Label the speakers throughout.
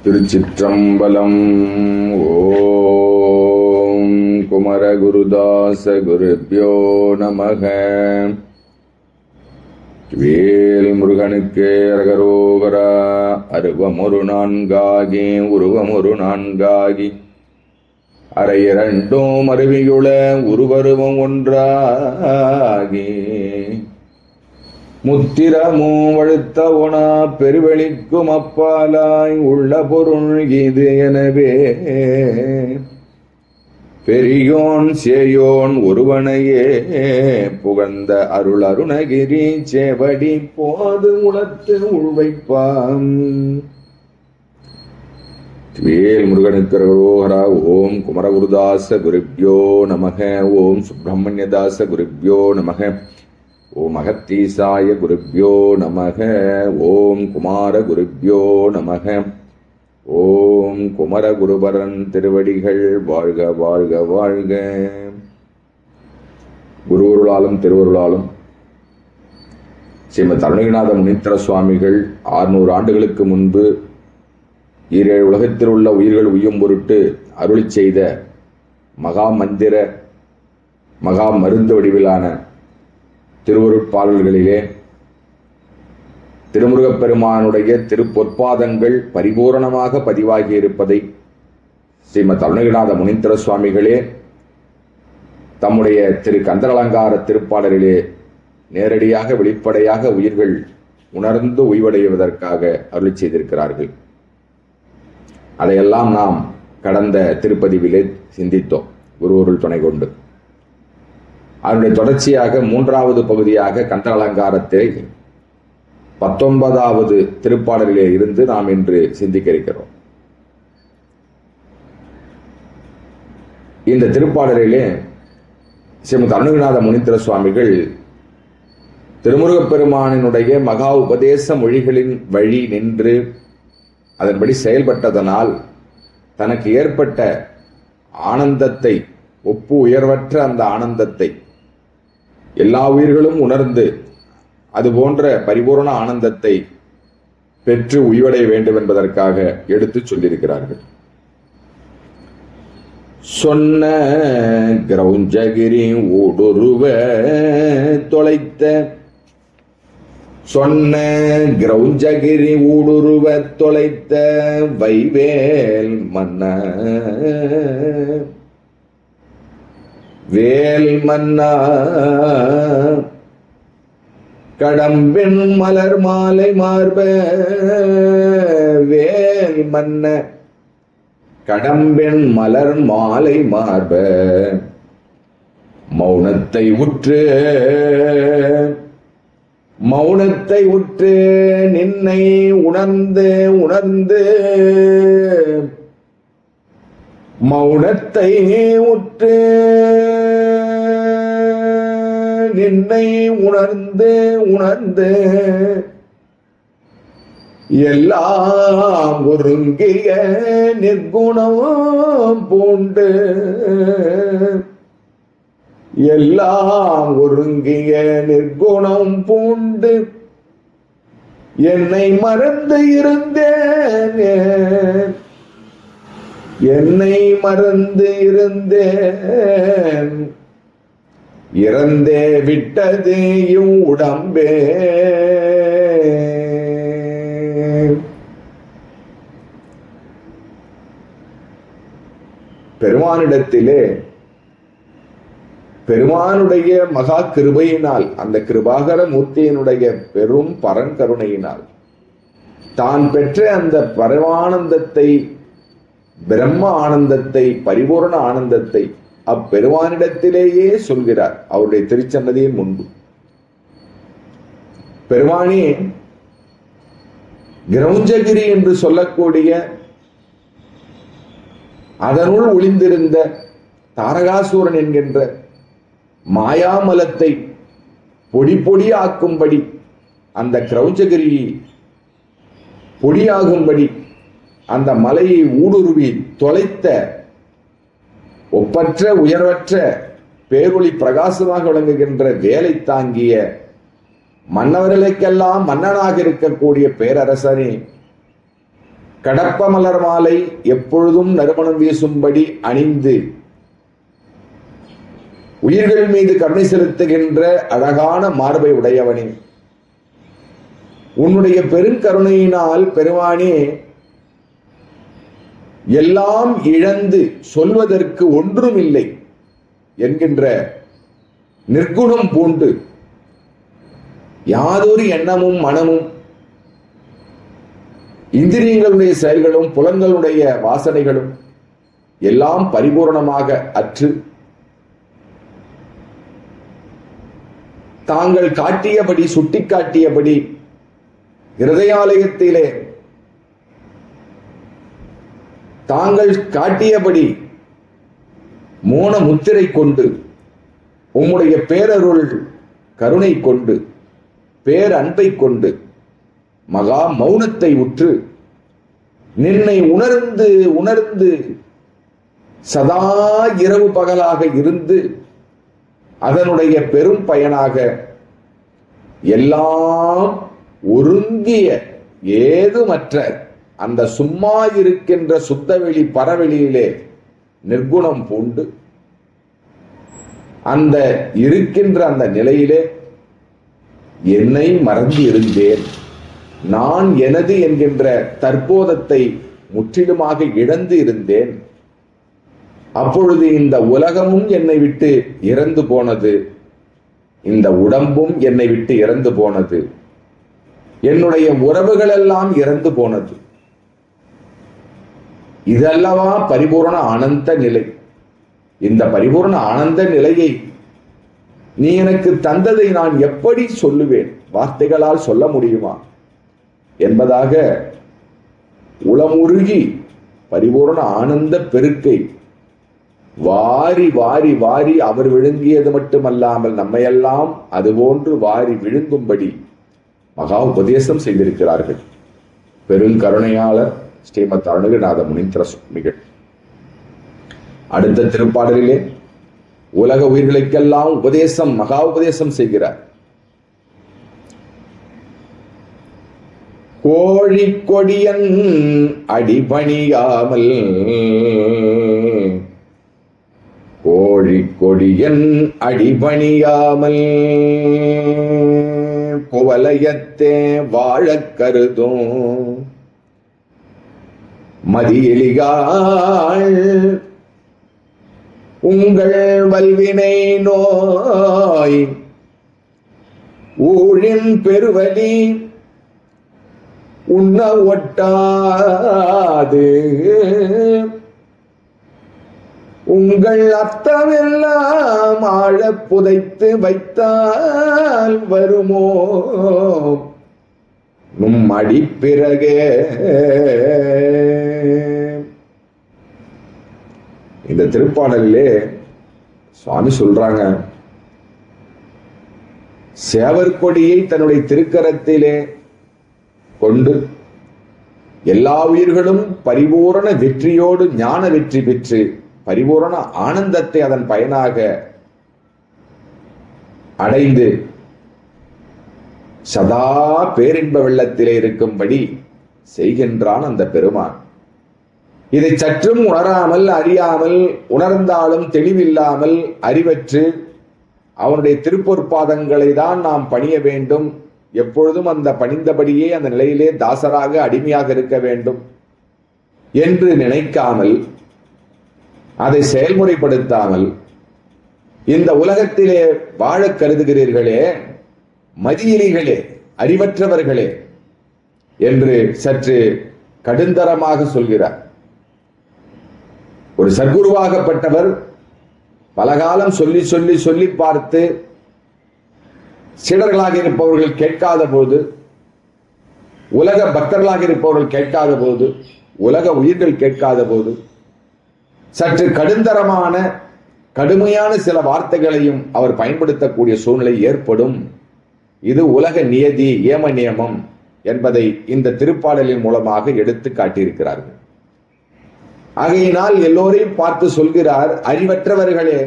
Speaker 1: திருச்சிற்றம்பலம். ஓம் குமரகுருதாச குருப்யோ நமக. வேல் முருகனுக்கு அரகரோகரா. அருவமொரு நான்காகி உருவமொரு நான்காகி அரையிரண்டும் அருவியுள உருவருவம் ஒன்றாகி முத்திரமும் வழுத்த ஒனா பெருவெளிக்கும் அப்பாலாய் உள்ள பொருள் இது. எனவே பெரியோன் சேயோன் ஒருவனையே புகழ்ந்த அருள் அருணகிரி சேவடி போது உளத்து உள்வைப்பாம். வேல் முருகனுக்கு அரகரோகரா. ஓம் குமரகுருதாச குருப்யோ நமக. ஓம் சுப்பிரமணியதாச குருப்யோ நமக. ஓம் அகத்தீசாய குருப்யோ நமக. ஓம் குமார குருப்யோ நமக. ஓம் குமர குருபரன் திருவடிகள் வாழ்க வாழ்க வாழ்க. குருவருளாலும் திருவருளாலும் ஸ்ரீமத் அருணகிரிநாத முனீந்திர சுவாமிகள் 600 ஆண்டுகளுக்கு முன்பு ஈரேழு உலகத்தில் உள்ள உயிர்கள் உய்யும் பொருட்டு அருளி செய்த மகா மந்திர மகா மருந்து வடிவிலான திருவருட்பாடல்களிலே திருமுருகப் பெருமானுடைய திருப்பொற்பாதங்கள் பரிபூரணமாக பதிவாகி இருப்பதை ஸ்ரீமத் அருணகிரிநாத முனீந்திர சுவாமிகளே தம்முடைய திரு கந்தரலங்கார திருப்பாடலிலே நேரடியாக வெளிப்படையாக உயிர்கள் உணர்ந்து உய்வடைவதற்காக அருளி செய்திருக்கிறார்கள். அதையெல்லாம் நாம் கடந்த திருப்பதிவிலே சிந்தித்தோம் குருவருள் துணை கொண்டு. அதனுடைய தொடர்ச்சியாக 3வது பகுதியாக கந்தரலங்காரத்தை 19வது திருப்பாடலிலே இருந்து நாம் இன்று சிந்திக்க இருக்கிறோம். இந்த திருப்பாடலிலே ஸ்ரீமத் அருணகிரிநாத முனீந்திர சுவாமிகள் திருமுருகப் பெருமானினுடைய மகா உபதேச மொழிகளின் வழி நின்று அதன்படி செயல்பட்டதனால் தனக்கு ஏற்பட்ட ஆனந்தத்தை, ஒப்பு உயர்வற்ற அந்த ஆனந்தத்தை எல்லா உயிர்களும் உணர்ந்து அது போன்ற பரிபூர்ண ஆனந்தத்தை பெற்று உய்வடைய வேண்டும் என்பதற்காக எடுத்து சொல்லியிருக்கிறார்கள். சொன்ன கிரௌஞ்சகிரி ஊடுருவ தொலைத்த சொன்ன கிரௌஞ்சகிரி ஊடுருவ தொலைத்த வைவேல் மன்ன வேல் மன்னா கடம்பின் மலர் மாலை மார்ப வேல் மன்ன கடம்பின் மலர் மாலை மார்ப மௌனத்தை உற்று நின்னை உணர்ந்து மௌனத்தை உற்று நின்னை உணர்ந்து எல்லாம் ஒருங்கிய நிர்குணம் பூண்டு எல்லாம் ஒருங்கிய நிர்குணம் பூண்டு என்னை மறந்து இருந்தேன் இறந்தே விட்டது உடம்பே. பெருமானிடத்திலே பெருமானுடைய மகா கிருபையினால், அந்த கிருபாகர மூர்த்தியினுடைய பெரும் பரங்கருணையினால் தான் பெற்ற அந்த பரமானந்தத்தை, பிரம்ம ஆனந்தத்தை, பரிபூர்ண ஆனந்தத்தை அப்பெருமானிடத்திலேயே சொல்கிறார் அவருடைய திருச்சன்னதியின் முன்பு. பெருமானே, கிரௌஞ்சகிரி என்று சொல்லக்கூடிய அதனுள் ஒளிந்திருந்த தாரகாசூரன் என்கின்ற மாயாமலத்தை பொடி பொடியாக்கும்படி, அந்த கிரௌஞ்சகிரி பொடியாகும்படி அந்த மலையை ஊடுருவி தொலைத்த ஒப்பற்ற உயர்வற்ற பேரொளி பிரகாசமாக விளங்குகின்ற வேலை தாங்கிய மன்னவர்களுக்கெல்லாம் மன்னனாக இருக்கக்கூடிய பேரரசனே, கடப்ப மலர் மாலை எப்பொழுதும் நறுமணம் வீசும்படி அணிந்து உயிர்கள் மீது கருணை செலுத்துகின்ற அழகான மார்பை உடையவனே, உன்னுடைய பெருங்கருணையினால் பெருமானே எல்லாம் இழந்து சொல்வதற்கு ஒன்றுமில்லை என்கின்ற நிர்குணம் பூண்டு யாதொரு எண்ணமும் மனமும் இந்திரியங்களுடைய செயல்களும் புலன்களுடைய வாசனைகளும் எல்லாம் பரிபூர்ணமாக அற்று தாங்கள் காட்டியபடி சுட்டிக்காட்டியபடி இருதயாலயத்திலே தாங்கள் காட்டியபடி மோன முத்திரை கொண்டு உம்முடைய பேரருள் கருணை கொண்டு பேரன்பை கொண்டு மகா மௌனத்தை உற்று நின்னை உணர்ந்து உணர்ந்து சதா இரவு பகலாக இருந்து அதனுடைய பெரும் பயனாக எல்லாம் ஒருங்கிய ஏதுமற்ற அந்த சும்மா இருக்கின்ற சுத்தவெளி பரவெளியிலே நிர்குணம் பூண்டு அந்த இருக்கின்ற அந்த நிலையிலே என்னை மறந்து இருந்தேன். நான் எனது என்கின்ற தற்போதத்தை முற்றிலுமாக இழந்து இருந்தேன். அப்பொழுது இந்த உலகமும் என்னை விட்டு இறந்து போனது, இந்த உடம்பும் என்னை விட்டு இறந்து போனது, என்னுடைய உறவுகள் எல்லாம் இறந்து போனது. இதல்லவா பரிபூர்ண ஆனந்த நிலை. இந்த பரிபூர்ண ஆனந்த நிலையை நீ எனக்கு தந்ததை நான் எப்படி சொல்லுவேன், வார்த்தைகளால் சொல்ல முடியுமா என்பதாக உளமுருகி பரிபூர்ண ஆனந்த பெருக்கை வாரி வாரி வாரி அவர் விழுங்கியது மட்டுமல்லாமல் நம்மையெல்லாம் அதுபோன்று வாரி விழுங்கும்படி மகா உபதேசம் செய்திருக்கிறார்கள் பெருங்கருணையாளர் ஸ்ரீமத் அருணகிரிநாத முனீந்திர சுவாமிகள். அடுத்த திருப்பாடலிலே உலக உயிர்களுக்கெல்லாம் உபதேசம் மகா உபதேசம் செய்கிறார். கோழி கொடியன் அடிபணியாமல் கோழி கொடியன் அடிபணியாமல் குவலயத்தே வாழக் கருதும் மதியெலிகாள் உங்கள் வல்வினை நோய் ஊழின் பெருவலி உண்ண ஒட்டாது உங்கள் அத்தமெல்லாம் ஆழ புதைத்து வைத்தால் வருமோ நும் அடிப்பிறகே. இந்த திருப்பாடலிலே சுவாமி சொல்றாங்க, சேவற்கொடியை தன்னுடைய திருக்கரத்திலே கொண்டு எல்லா உயிர்களும் பரிபூரண வெற்றியோடு ஞான வெற்றி பெற்று பரிபூரண ஆனந்தத்தை அதன் பயனாக அடைந்து சதா பேரின்ப வெள்ளத்திலே இருக்கும்படி செய்கின்றான் அந்த பெருமான். இதை சற்றும் உணராமல் அறியாமல் உணர்ந்தாலும் தெளிவில்லாமல் அறிவற்று அவனுடைய திருப்பொற்பாதங்களை தான் நாம் பணிய வேண்டும், எப்பொழுதும் அந்த பணிந்தபடியே அந்த நிலையிலே தாசராக அடிமையாக இருக்க வேண்டும் என்று நினைக்காமல் அதை செயல்முறைப்படுத்தாமல் இந்த உலகத்திலே வாழ கருதுகிறீர்களே, மதியிலிகளே, அறிவற்றவர்களே என்று சற்று கடுந்தரமாக சொல்கிறார். ஒரு சத்குருவாகப்பட்டவர் பலகாலம் சொல்லி சொல்லி சொல்லி பார்த்து சீடர்களாக இருப்பவர்கள் கேட்காத போது, உலக பக்தர்களாக இருப்பவர்கள் கேட்காத போது, உலக உயிர்கள் கேட்காத போது சற்று கடுந்தரமான கடுமையான சில வார்த்தைகளையும் அவர் பயன்படுத்தக்கூடிய சூழ்நிலை ஏற்படும். இது உலக நியதி, ஏம நியமம் என்பதை இந்த திருப்பாடலின் மூலமாக எடுத்து காட்டியிருக்கிறார்கள். ஆகையினால் எல்லோரையும் பார்த்து சொல்கிறார், அறிவற்றவர்களே,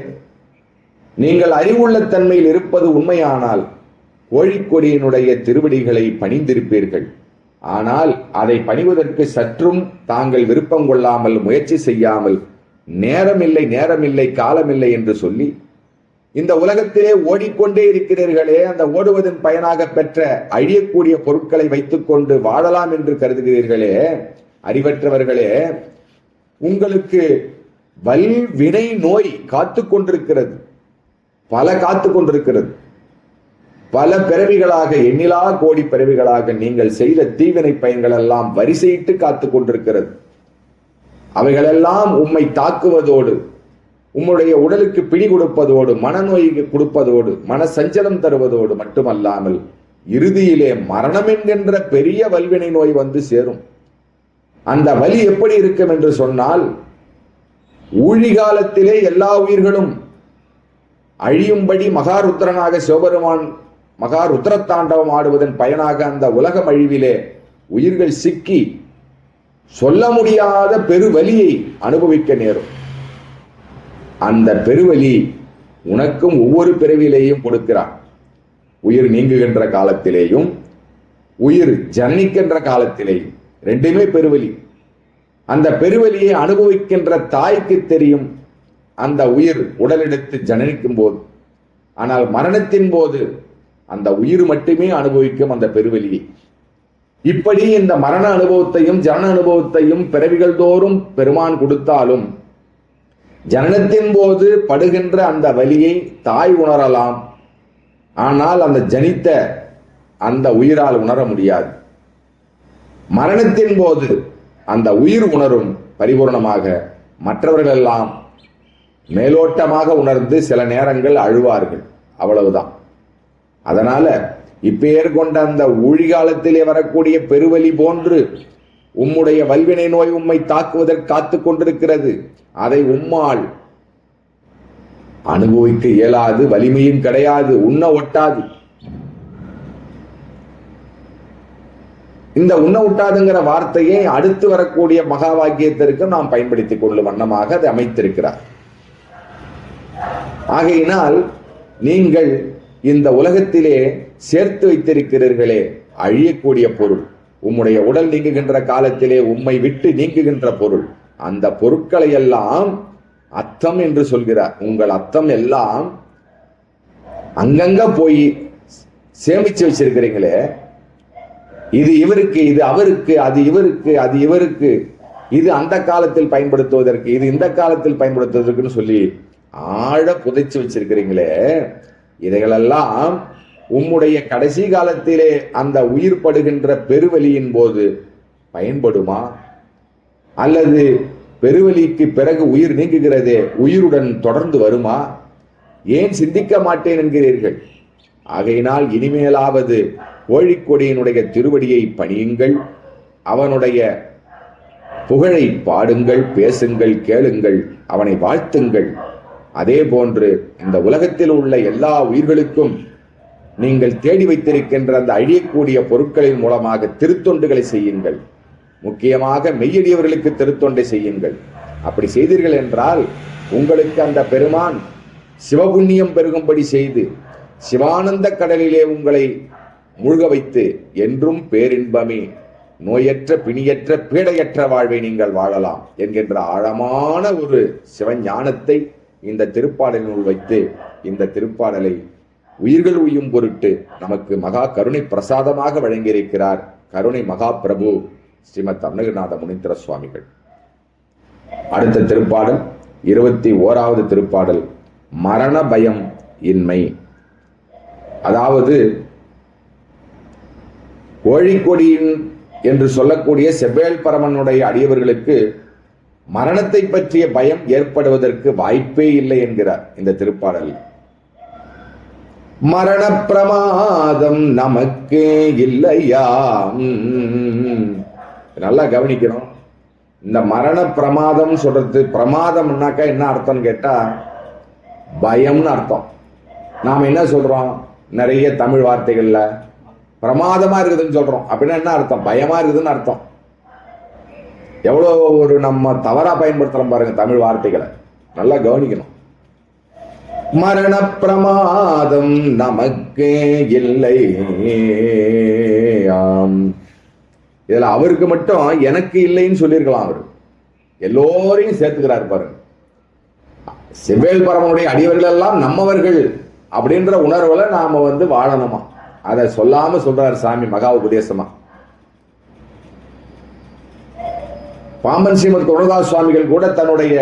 Speaker 1: நீங்கள் அறிவுள்ள தன்மையில் இருப்பது உண்மையானால் கோழிக்கொடியினுடைய திருவடிகளை பணிந்திருப்பீர்கள். ஆனால் அதை பணிவதற்கு சற்றும் தாங்கள் விருப்பம் கொள்ளாமல், முயற்சி செய்யாமல், நேரமில்லை நேரமில்லை காலமில்லை என்று சொல்லி இந்த உலகத்திலே ஓடிக்கொண்டே இருக்கிறீர்களே, அந்த ஓடுவதன் பயனாக பெற்ற அழியக்கூடிய பொருட்களை வைத்துக் கொண்டு வாழலாம் என்று கருதுகிறீர்களே அறிவற்றவர்களே, உங்களுக்கு வல்வினை நோய் காத்து கொண்டிருக்கிறது. பல காத்து கொண்டிருக்கிறது. பல பிறவிகளாக, எண்ணிலா கோடி பிறவிகளாக நீங்கள் செய்த தீவினை பயன்கள் எல்லாம் வரிசையிட்டு காத்து கொண்டிருக்கிறது. அவைகளெல்லாம் உம்மை தாக்குவதோடு, உம்முடைய உடலுக்கு பிடி கொடுப்பதோடு, மனநோய் கொடுப்பதோடு, மன சஞ்சலம் தருவதோடு மட்டுமல்லாமல் இறுதியிலே மரணம் என்கின்ற பெரிய வல்வினை நோய் வந்து சேரும். அந்த வலி எப்படி இருக்கும் என்று சொன்னால், ஊழிகாலத்திலே எல்லா உயிர்களும் அழியும்படி மகாருத்ரனாக சிவபெருமான் மகாருத்ரத்தாண்டவம் ஆடுவதன் பயனாக அந்த உலகம் அழிவிலே உயிர்கள் சிக்கி சொல்ல முடியாத பெருவலியை அனுபவிக்க நேரும். அந்த பெருவலி உனக்கும் ஒவ்வொரு பிறவிலேயும் கொடுக்கிறான். உயிர் நீங்குகின்ற காலத்திலேயும் உயிர் ஜனனிக்கின்ற காலத்திலேயும் ரெண்டுமே பெருவலி. அந்த பெருவலியை அனுபவிக்கின்ற தாய்க்கு தெரியும் அந்த உயிர் உடலெடுத்து ஜனனிக்கும் போது. ஆனால் மரணத்தின் போது அந்த உயிர் மட்டுமே அனுபவிக்கும் அந்த பெருவலியை. இப்படி இந்த மரண அனுபவத்தையும் ஜனன அனுபவத்தையும் பிறவிகள் தோறும் பெருமான் கொடுத்தாலும் ஜனனத்தின் போது படுகின்ற அந்த வலியை தாய் உணரலாம். ஆனால் அந்த ஜனித்த அந்த உயிரால் உணர முடியாது. மரணத்தின் போது அந்த உயிர் உணரும் பரிபூர்ணமாக. மற்றவர்கள் எல்லாம் மேலோட்டமாக உணர்ந்து சில நேரங்கள் அழுவார்கள், அவ்வளவுதான். அதனால இப்பேர் கொண்ட அந்த ஊழிகாலத்திலே வரக்கூடிய பெருவலி போன்று உம்முடைய வல்வினை நோய் உம்மை தாக்குவதற்கு காத்து கொண்டிருக்கிறது. அதை உம்மால் அனுபவிக்க இயலாது, வலிமையும் கிடையாது, உண்ண ஒட்டாது. இந்த உண்ண ஒட்டாதுங்கிற வார்த்தையை அடுத்து வரக்கூடிய மகா வாக்கியத்திற்கு நாம் பயன்படுத்திக் கொள்ளும் வண்ணமாக அதை அமைத்திருக்கிறார். ஆகையினால் நீங்கள் இந்த உலகத்திலே சேர்த்து வைத்திருக்கிறீர்களே அழியக்கூடிய பொருள், உம்முடைய உடல் நீங்குகின்ற காலத்திலே உம்மை விட்டு நீங்குகின்ற பொருள், அந்த பொருட்களை எல்லாம் அத்தம் என்று சொல்கிறார். உங்கள் அத்தம் எல்லாம் அங்கங்க போய் சேமிச்சு வச்சிருக்கிறீங்களே, இது இவருக்கு, இது அவருக்கு, அது இவருக்கு, அது இவருக்கு, இது அந்த காலத்தில் பயன்படுத்துவதற்கு, இது இந்த காலத்தில் பயன்படுத்துவதற்குன்னு சொல்லி ஆழ புதைச்சு வச்சிருக்கிறீங்களே, இதைகளெல்லாம் உம்முடைய கடைசி காலத்திலே அந்த உயிர் படுகின்ற பெருவலியின் போது பயன்படுமா? அல்லது பெருவலிக்கு பிறகு உயிர் நீங்குகிறதே, உயிருடன் தொடர்ந்து வருமா? ஏன் சிந்திக்க மாட்டேன் என்கிறீர்கள்? ஆகையினால் இனிமேலாவது கோழிக்கொடியினுடைய திருவடியை பணியுங்கள், அவனுடைய புகழை பாடுங்கள், பேசுங்கள், கேளுங்கள், அவனை வாழ்த்துங்கள். அதே போன்று இந்த உலகத்தில் உள்ள எல்லா உயிர்களுக்கும் நீங்கள் தேடி வைத்திருக்கின்ற அந்த அழியக்கூடிய பொருட்களின் மூலமாக திருத்தொண்டுகளை செய்யுங்கள். முக்கியமாக மெய்யடியவர்களுக்கு திருத்தொண்டை செய்யுங்கள். அப்படி செய்தீர்கள் என்றால் உங்களுக்கு அந்த பெருமான் சிவபுண்ணியம் பெருகும்படி செய்து சிவானந்த கடலிலே உங்களை மூழ்க வைத்து என்றும் பேரின்பமே, நோயற்ற பிணியற்ற பீடையற்ற வாழ்வை நீங்கள் வாழலாம் என்கின்ற ஆழமான ஒரு சிவஞானத்தை இந்த திருப்பாடலினுள் வைத்து இந்த திருப்பாடலை உயிர்கள் உய்யும் பொருட்டு நமக்கு மகா கருணை பிரசாதமாக வழங்கியிருக்கிறார் கருணை மகா பிரபு ஸ்ரீமத் அருணகிரிநாத முனீந்திர சுவாமிகள். அடுத்த திருப்பாடல் 21வது திருப்பாடல், மரண பயம் இன்மை. அதாவது கோழிக்கொடியின் என்று சொல்லக்கூடிய செவ்வேள் பரமனுடைய அடியவர்களுக்கு மரணத்தை பற்றிய பயம் ஏற்படுவதற்கு வாய்ப்பே இல்லை என்கிறார் இந்த திருப்பாடல். மரண பிரமாதம் நமக்கு இல்லையா? நல்லா கவனிக்கணும். இந்த மரண பிரமாதம் சொல்றது, பிரமாதம்னாக்கா என்ன அர்த்தம்னு கேட்டா பயம்னு அர்த்தம். நாம என்ன சொல்றோம், நிறைய தமிழ் வார்த்தைகள்ல பிரமாதமா இருக்குதுன்னு சொல்றோம். அப்படின்னா என்ன அர்த்தம்? பயமா இருக்குதுன்னு அர்த்தம். எவ்வளவு ஒரு நம்ம தவறா பயன்படுத்துறோம் பாருங்க தமிழ் வார்த்தைகளை, நல்லா கவனிக்கணும். மரண பிரமாதம் நமக்கு இல்லை. இதுல அவருக்கு மட்டும் எனக்கு இல்லைன்னு சொல்லியிருக்கலாம். அவர் எல்லோரையும் சேர்த்துக்கிறார் பாருங்க. செவ்வேல் பரமனுடைய அடியவர்கள் எல்லாம் நம்மவர்கள் அப்படின்ற உணர்வுல நாம வாழணுமா, அதை சொல்லாம சொல்றாரு சாமி மகா உபதேசமா. பாம்பன் ஸ்ரீமத் குருதாஸ் சுவாமிகள் கூட தன்னுடைய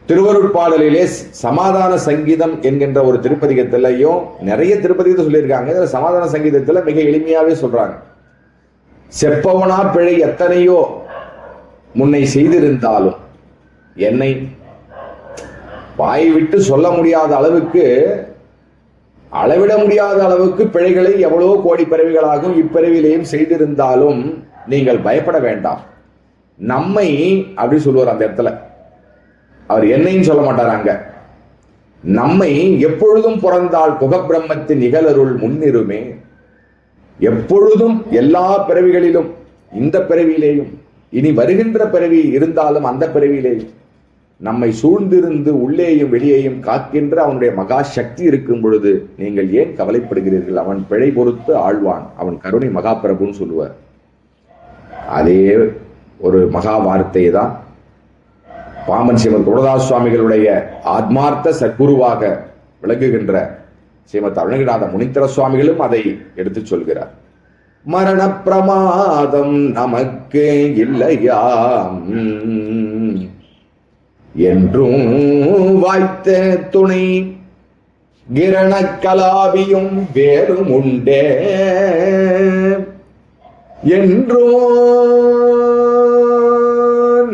Speaker 1: திருவருட்பாடலிலே சமாதான சங்கீதம் என்கின்ற ஒரு திருப்பதிகத்திலையும் நிறைய திருப்பதிகத்தை சொல்லியிருக்காங்க. இதுல சமாதான சங்கீதத்துல மிக எளிமையாவே சொல்றாங்க, செப்பவனா பிழை எத்தனையோ முன்னை செய்திருந்தாலும் என்னை வாய் விட்டு சொல்ல முடியாத அளவுக்கு, அளவிட முடியாத அளவுக்கு பிழைகளை எவ்வளவோ கோடி பிறவிகளாகவும் இப்பிறவிலையும் செய்திருந்தாலும் நீங்கள் பயப்பட வேண்டாம். நம்மை அப்படி சொல்லுவார் அந்த இடத்துல. அவர் என்னையும் சொல்ல மாட்டார். அங்க நம்மை எப்பொழுதும் பிறந்தால் குகப்பிரம்மத்தின் நிகழருள் முன்னிருமே. எப்பொழுதும் எல்லா பிறவிகளிலும், இந்த பிறவியிலேயும் இனி வருகின்ற பிறவி இருந்தாலும் அந்த பிறவியிலேயும் நம்மை சூழ்ந்திருந்து உள்ளேயும் வெளியேயும் காக்கின்ற அவனுடைய மகா சக்தி இருக்கும் பொழுது நீங்கள் ஏன் கவலைப்படுகிறீர்கள்? அவன் பிழை பொறுத்து ஆழ்வான், அவன் கருணை மகா பிரபுன்னு சொல்லுவார். அதே ஒரு மகா வார்த்தையை தான் பாம்பன் ஸ்ரீமத் குருதாஸ் சுவாமிகளுடைய ஆத்மார்த்த சத்குருவாக விளங்குகின்ற ஸ்ரீமத் அருணகிரிநாத முனித்திர சுவாமிகளும் அதை எடுத்து சொல்கிறார். மரண பிரமாதம் நமக்கு இல்லையாம் என்றும் வாய்த்த துணை கிரண கலாபியும் வேறும் உண்டே என்றும்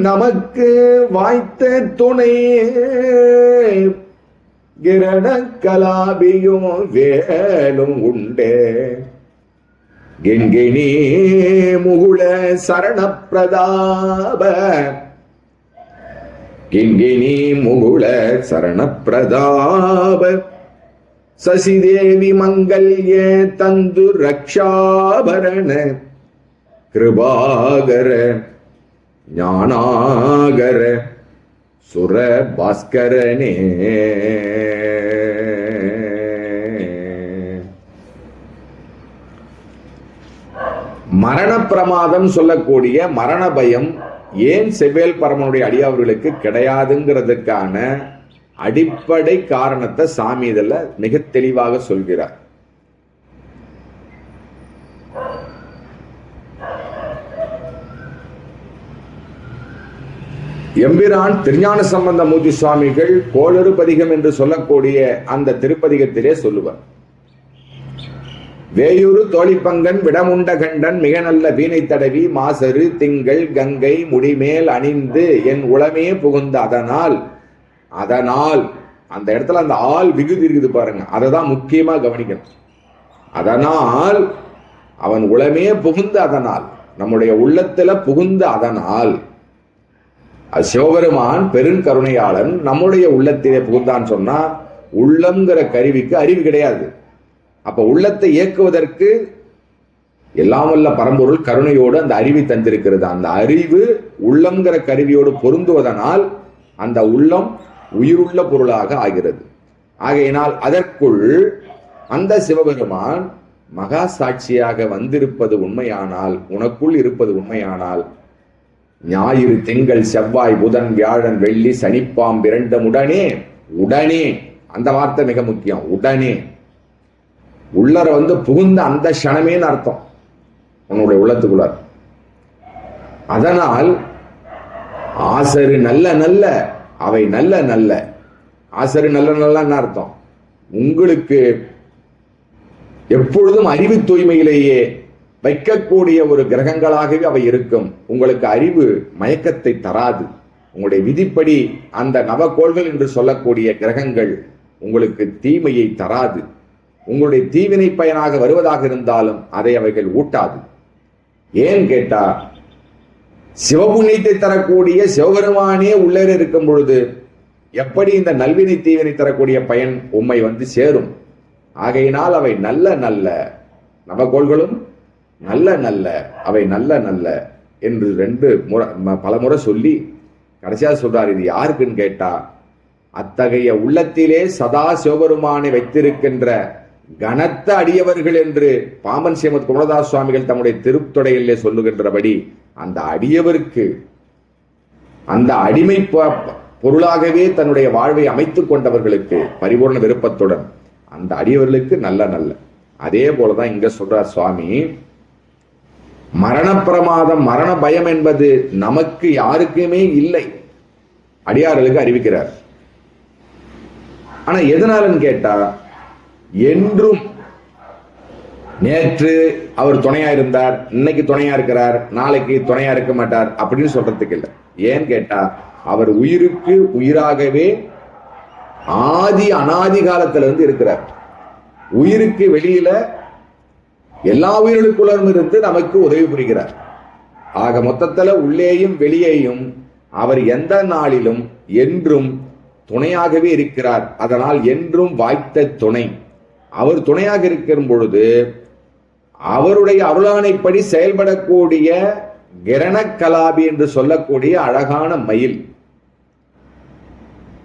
Speaker 1: நமக்கு வாய்த்த துணை கிரண கலாபியும் வேலும் உண்டே. கெங்கினி முகுள சரணப்பிரதாப, கிங்கினி முகுள சரணப்பிரதாப சசிதேவி மங்கல்ய தந்து ரக்ஷாபரண கிருபாகர ஞானாகர சுர பாஸ்கரனே. மரண பிரமாதம் சொல்லக்கூடிய மரண பயம் ஏன் செவ்வேல் பரமனுடைய அடியாவர்களுக்கு கிடையாதுங்கிறதுக்கான அடிப்படை காரணத்தை சாமி இதுல மிக தெளிவாக சொல்கிறார். எம்பிரான் திருஞான சம்பந்த மூர்த்தி சுவாமிகள் கோளறு பதிகம் என்று சொல்லக்கூடிய அந்த திருப்பதிகத்திலே சொல்லுவார், வேயூரு தோழிப்பங்கன் விடமுண்ட கண்டன் மிக நல்ல வீணை தடவி மாசரு திங்கள் கங்கை முடிமேல் அணிந்து என் உளமே புகுந்த அதனால். அதனால் அந்த இடத்துல அந்த ஆள் விகுதி இருக்குது பாருங்க, அதை தான் முக்கியமா கவனிக்கணும். அதனால் அவன் உளமே புகுந்த, அதனால் நம்முடைய உள்ளத்துல புகுந்த, அதனால் சிவபெருமான் பெருங்கருணையாளன் நம்முடைய உள்ளத்திலே புகுந்தான் சொன்னா உள்ளம்ங்கிற கருவிக்கு அறிவு கிடையாது. அப்ப உள்ளத்தை இயக்குவதற்கு எல்லாம் வல்ல பரம்பொருள் கருணையோடு அந்த அறிவை தந்திருக்கிறது. அந்த அறிவு உள்ளம்ங்கிற கருவியோடு பொருந்துவதனால் அந்த உள்ளம் உயிருள்ள பொருளாக ஆகிறது. ஆகையினால் அதற்குள் அந்த சிவபெருமான் மகா சாட்சியாக வந்திருப்பது உண்மையானால், உனக்குள் இருப்பது உண்மையானால், ஞாயிறு திங்கள் செவ்வாய் புதன் வியாழன் வெள்ளி சனிப்பாம்பு இரண்டும் உடனே, உடனே அந்த வார்த்தை மிக முக்கியம், உடனே உள்ளர புகுந்த அந்த க்ஷணமேன்னு அர்த்தம் உன்னுடைய உள்ளத்துக்குள்ள. அதனால் ஆசரு நல்ல நல்ல அவை நல்ல நல்ல, ஆசரு நல்ல நல்ல அர்த்தம், உங்களுக்கு எப்பொழுதும் அறிவு தூய்மையிலேயே வைக்கக்கூடிய ஒரு கிரகங்களாகவே அவை இருக்கும். உங்களுக்கு அறிவு மயக்கத்தை தராது. உங்களுடைய விதிப்படி அந்த நவகோள்கள் என்று சொல்லக்கூடிய கிரகங்கள் உங்களுக்கு தீமையை தராது. உங்களுடைய தீவினை பயனாக வருவதாக இருந்தாலும் அதை அவைகள் ஊட்டாது. ஏன் கேட்டா, சிவபுண்ணியத்தை தரக்கூடிய சிவபெருமானே உள்ளே இருக்கும் பொழுது எப்படி இந்த நல்வினை தீவினை தரக்கூடிய பயன் உம்மை சேரும். ஆகையினால் அவை நல்ல நல்ல நவகோள்களும் நல்ல நல்ல அவை நல்ல நல்ல என்று பல முறை சொல்லி கடைசியா சொல்றார். இது யாருக்குன்னு கேட்டா, அத்தகைய உள்ளத்திலே சதா சிவபெருமானை வைத்திருக்கின்ற கனத்த அடியவர்கள் என்று பாம்பன் ஸ்ரீமத் குமரதாஸ் சுவாமிகள் தம்முடைய திருத்தொடையிலே சொல்லுகின்றபடி அந்த அடியவருக்கு அந்த அடிமை பொருளாகவே தன்னுடைய வாழ்வை அமைத்துக் கொண்டவர்களுக்கு பரிபூர்ண விருப்பத்துடன் அந்த அடியவர்களுக்கு நல்ல நல்ல. அதே போலதான் இங்க சொல்றார் சுவாமி, மரண பிரமாதம் மரண பயம் என்பது நமக்கு யாருக்குமே இல்லை, அடியார்களுக்கு அறிவிக்கிறார். ஆனா எதனாலன்னு கேட்டா, என்றும் நேற்று அவர் துணையா இருந்தார், இன்னைக்கு துணையா இருக்கிறார், நாளைக்கு துணையா இருக்க மாட்டார் அப்படின்னு சொல்றதுக்கு இல்லை. ஏன்னு கேட்டா, அவர் உயிருக்கு உயிராகவே ஆதி அனாதி காலத்துல இருந்து இருக்கிறார். உயிருக்கு வெளியில எல்லா உயிர்களுக்குள்ளும் இருந்து நமக்கு உதவி புரிகிறார். ஆக மொத்தத்துல உள்ளேயும் வெளியேயும் அவர் எந்த நாளிலும் என்றும் துணையாகவே இருக்கிறார். அதனால் என்றும் வாய்த்த துணை. அவர் துணையாக இருக்கிற பொழுது அவருடைய அருளானைப்படி செயல்படக்கூடிய கிரண கலாபி என்று சொல்லக்கூடிய அழகான மயில்,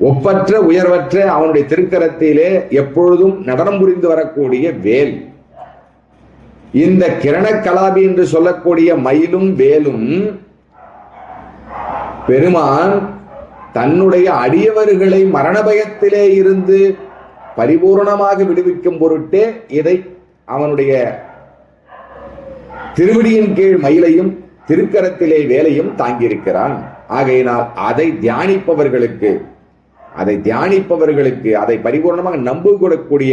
Speaker 1: ஒப்பற்ற உயர்வற்ற அவனுடைய திருக்கரத்திலே எப்பொழுதும் நடனம் புரிந்து வரக்கூடிய வேல், இந்த கிரண கலாபி என்று சொல்லக்கூடிய மயிலும் வேலும் பெருமான் தன்னுடைய அடியவர்களை மரண பயத்திலே இருந்து பரிபூர்ணமாக விடுவிக்கும் பொருட்டே இதை அவனுடைய திருவடியின் கீழ் மயிலையும் திருக்கரத்திலே வேலையும் தாங்கியிருக்கிறான். ஆகையினால் அதை தியானிப்பவர்களுக்கு அதை பரிபூர்ணமாக நம்பக்கூடிய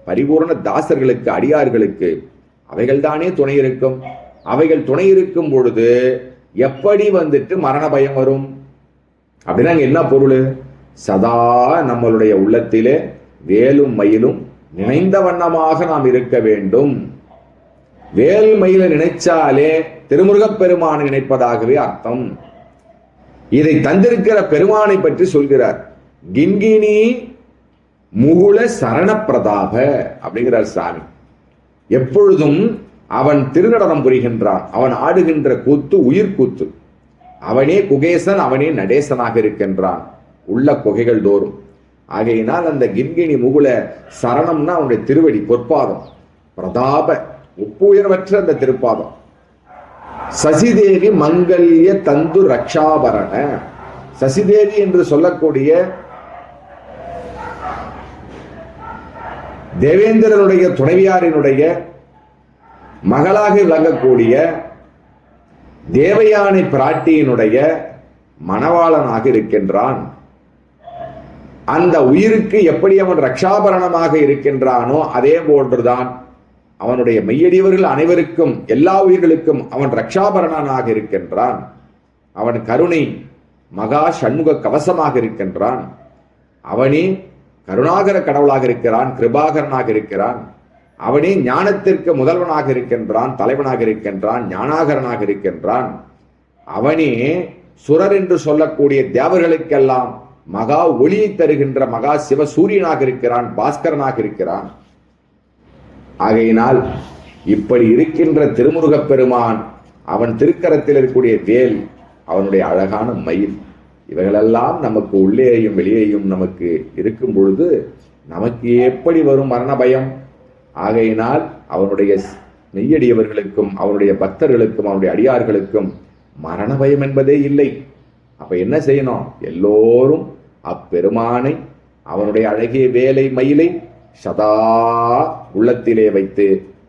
Speaker 1: பரிபூர்ண தாசர்களுக்கு, அடியார்களுக்கு அவைகள் தானே துணை இருக்கும். அவைகள் துணை இருக்கும் பொழுது எப்படி மரண பயம் வரும் அப்படின்னா என்ன பொருள்? சதா நம்மளுடைய உள்ளத்திலே வேலும் மயிலும் நினைந்த வண்ணமாக நாம் இருக்க வேண்டும். வேல் மயில நினைச்சாலே திருமுருகப் பெருமானை நினைப்பதாகவே அர்த்தம். இதை தந்திருக்கிற பெருமானை பற்றி சொல்கிறார். கிண்கிணி முகுல சரண பிரதாப அப்படிங்கிறார் சாமி. எப்பொழுதும் அவன் திருநடனம் புரிகின்றான். அவன் ஆடுகின்ற கூத்து உயிர் கூத்து. அவனே குகேசன், அவனே நடேசனாக இருக்கின்றான் உள்ள குகைகள் தோறும். ஆகையினால் அந்த கிண்கிணி முகுல சரணம்னா அவனுடைய திருவடி பொற்பாதம், பிரதாப ஒப்புயர்வற்ற அந்த திருப்பாதம். சசிதேவி மங்கல்ய தந்து ரக்ஷாபரண, சசிதேவி என்று சொல்லக்கூடிய தேவேந்திரனுடைய துணைவியாரினுடைய மகளாக விளங்கக்கூடிய தேவயானை பிராட்டியினுடைய மணவாளனாக இருக்கின்றான். அந்த உயிருக்கு எப்படி அவன் ரக்ஷாபரணமாக இருக்கின்றானோ அதே போன்றுதான் அவனுடைய மெய்யடியவர்கள் அனைவருக்கும், எல்லா உயிர்களுக்கும் அவன் ரக்ஷாபரணனாக இருக்கின்றான். அவன் கருணை மகா சண்முக கவசமாக இருக்கின்றான். அவனே கருணாகர கடவுளாக இருக்கிறான், கிருபாகரனாக இருக்கிறான். அவனே ஞானத்திற்கு முதல்வனாக இருக்கின்றான், தலைவனாக இருக்கின்றான், ஞானாகரனாக இருக்கின்றான். அவனே சுரர் என்று சொல்லக்கூடிய தேவர்களுக்கெல்லாம் மகா ஒளியை தருகின்ற மகா சிவ சூரியனாக இருக்கிறான், பாஸ்கரனாக இருக்கிறான். ஆகையினால் இப்படி இருக்கின்ற திருமுருகப் பெருமான், அவன் திருக்கரத்தில் இருக்கக்கூடிய வேல், அவனுடைய அழகான மயில், இவைகளெல்லாம் நமக்கு உள்ளேயும் வெளியேயும் நமக்கு இருக்கும் பொழுது நமக்கு எப்படி வரும் மரண பயம்? ஆகையினால் அவனுடைய மெய்யடியவர்களுக்கும் அவனுடைய பக்தர்களுக்கும் அவனுடைய அடியார்களுக்கும் மரண பயம் என்பதே இல்லை. அப்ப என்ன செய்யணும்? எல்லோரும் அப்பெருமானை, அவனுடைய அழகிய வேலை மயிலை சதா உள்ளத்திலே வைத்து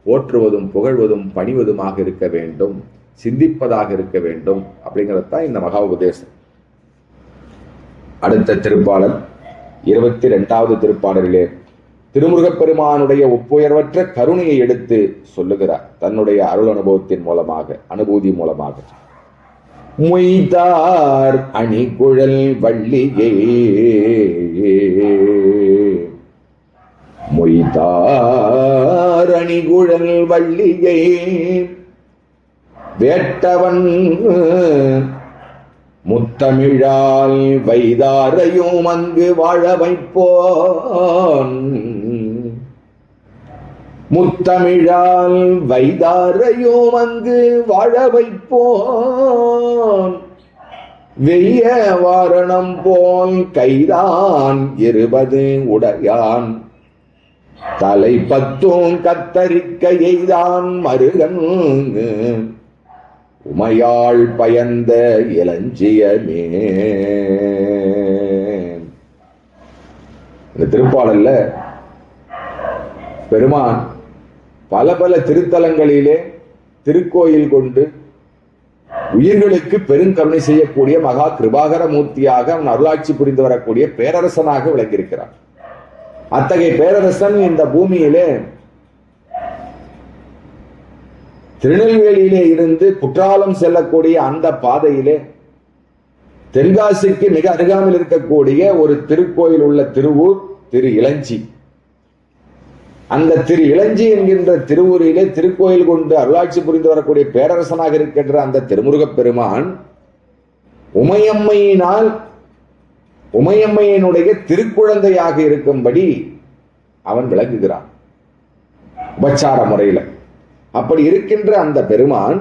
Speaker 1: போற்றுவதும் புகழ்வதும் பணிவதுமாக இருக்க வேண்டும், சிந்திப்பதாக இருக்க வேண்டும். அப்படிங்கிறது தான் இந்த மகா உபதேசம். அடுத்த திருப்பாடல் 22வது திருப்பாடலிலே திருமுருகப் பெருமானுடைய ஒப்புயர்வற்ற கருணையை எடுத்து சொல்லுகிறார் தன்னுடைய அருள் அனுபவத்தின் மூலமாக, அனுபூதி மூலமாக. மொய்தார் அணிகுழல் வள்ளியே, மொய்தார் அணிகுழல் வள்ளியே, வேட்டவன் முத்தமிழால் வைதாரையும் அங்கு வாழ வைப்போன், முத்தமிழால் வைதாரையும் அங்கு வாழ வைப்போன், வெய்ய வாரணம் போல் கைதான் 20 உடையான், தலை பத்தும் கத்தரிக்கையைதான் மருகன் உமையாள் பயந்த இளஞ்சியமே. இந்த திருப்பாடல்ல பெருமான் பல பல திருத்தலங்களிலே திருக்கோயில் கொண்டு உயிர்களுக்கு பெருங்கருணை செய்யக்கூடிய மகா கிருபாகர மூர்த்தியாக அவன் அருளாட்சி புரிந்து வரக்கூடிய பேரரசனாக விளங்கியிருக்கிறான். அத்தகைய பேரரசன் இந்த பூமியிலே திருநெல்வேலியிலே இருந்து குற்றாலம் செல்லக்கூடிய அந்த பாதையிலே தென்காசிக்கு மிக அருகாமையில் இருக்கக்கூடிய ஒரு திருக்கோயில் உள்ள திருவூர் திரு இளஞ்சி. அந்த திரு இளஞ்சி என்கின்ற திருவூரிலே திருக்கோயில் கொண்டு அருளாட்சி புரிந்து வரக்கூடிய பேரரசனாக இருக்கின்ற அந்த திருமுருகப் பெருமான் உமையம்மையினுடைய திருக்குழந்தையாக இருக்கும்படி அவன் விளங்குகிறான் உபச்சார முறையில். அப்படி இருக்கின்ற அந்த பெருமான்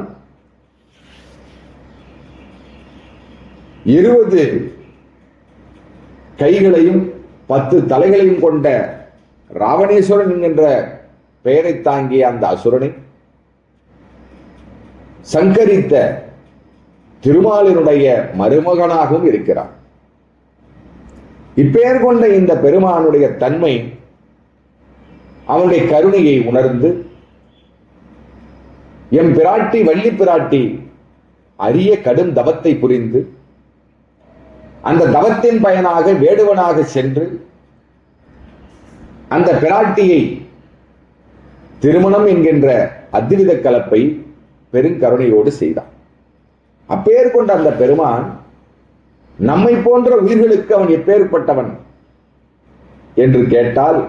Speaker 1: 20 கைகளையும் 10 தலைகளையும் கொண்ட ராவணேஸ்வரன் என்கின்ற பெயரை தாங்கிய அந்த அசுரனை சங்கரித்த திருமாலினுடைய மருமகனாகவும் இருக்கிறான். இப்பெயர் கொண்ட இந்த பெருமானுடைய தன்மை அவனுடைய கருணையை உணர்ந்து எம் பிராட்டி வள்ளி பிராட்டி அரிய கடும் தவத்தை புரிந்து அந்த தவத்தின் பயனாக வேடுவனாக சென்று அந்த பிராட்டியை திருமணம் என்கின்ற அத்வித கலப்பை பெருங்கருணையோடு செய்தான். அப்பேர் கொண்ட அந்த பெருமான் நம்மை போன்ற உயிர்களுக்கு அவன் எப்பேற்பட்டவன் என்று கேட்டால்,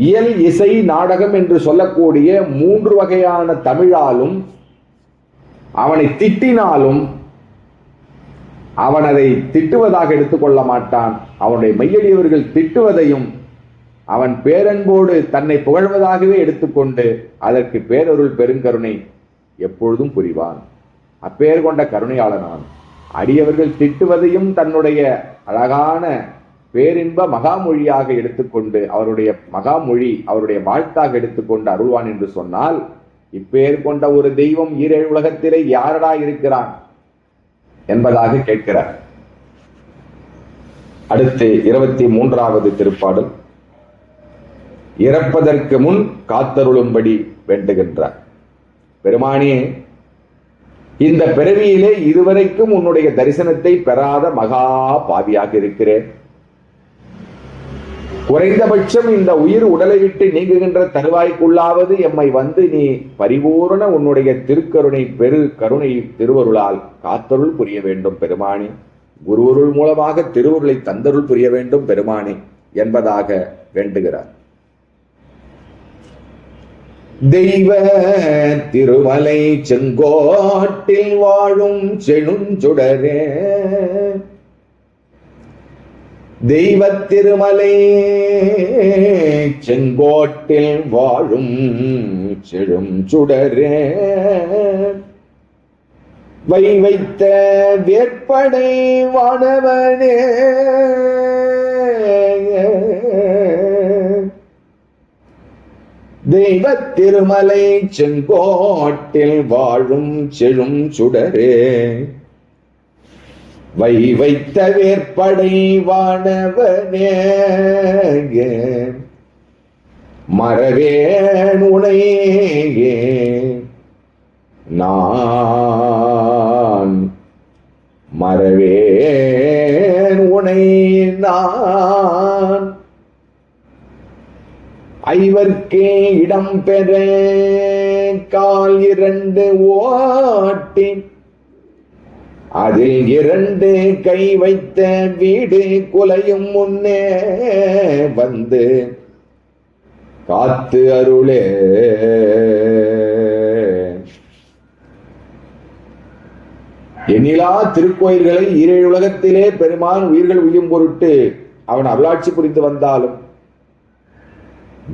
Speaker 1: இயல் இசை நாடகம் என்று சொல்லக்கூடிய 3 வகையான தமிழாலும் அவனை திட்டினாலும் அவன் அதை திட்டுவதாக எடுத்துக்கொள்ள மாட்டான். அவனுடைய மையடியவர்கள் திட்டுவதையும் அவன் பேரன்போடு தன்னை புகழ்வதாகவே எடுத்துக்கொண்டு அதற்கு பேரருள் பெருங்கருணை எப்பொழுதும் புரிவான். அப்பேர் கொண்ட கருணையாளனான் அடியவர்கள் திட்டுவதையும் தன்னுடைய அழகான பேரின்ப மகாமொழியாக எடுத்துக்கொண்டு அவருடைய மகாமொழி அவருடைய வாழ்த்தாக எடுத்துக்கொண்டு அருள்வான் என்று சொன்னால், இப்பேர் கொண்ட ஒரு தெய்வம் ஈரேழு உலகத்திலே யாரடா இருக்கிறான் என்பதாக கேட்கிறார். அடுத்து 23வது திருப்பாடல் இறப்பதற்கு முன் காத்தருளும்படி வேண்டுகின்றார். பெருமானே, இந்த பிறவியிலே இதுவரைக்கும் உன்னுடைய தரிசனத்தை பெறாத மகா பாவியாக இருக்கிறேன். குறைந்தபட்சம் இந்த உயிர் உடலை விட்டு நீங்குகின்ற தருவாய்க்குள்ளாவது எம்மை வந்து நீ பரிபூரண உன்னுடைய திருக்கருணை பெரு கருணை திருவருளால் காத்தருள் புரிய வேண்டும் பெருமானே. குருவருள் மூலமாக திருவருளை தந்தருள் புரிய வேண்டும் பெருமானே என்பதாக வேண்டுகிறார். தெய்வ திருமலை செங்கோட்டில் வாழும் செழுஞ்சுடரே, தெய்வ திருமலை செங்கோட்டில் வாழும் செழுஞ்சுடரே, வைத்த வேற்படை வானவனே, தெய்வ திருமலை செங்கோட்டில் வாழும் செழும் சுடரே, வைத்த வேற்படை வானவனே, மறவேன் உனை நான், மறவேன் உனை நான், ஐவர்க்கே இடம் பெற கால் 2 ஓட்டி அதில் 2 கை வைத்த வீடு குலையும் முன்னே வந்து காத்து அருளே. எண்ணிலா திருக்கோயில்களை ஈரேழு உலகத்திலே பெருமான் உயிர்கள் உய்யும் பொருட்டு அவன் அருளாட்சி புரிந்து வந்தாலும்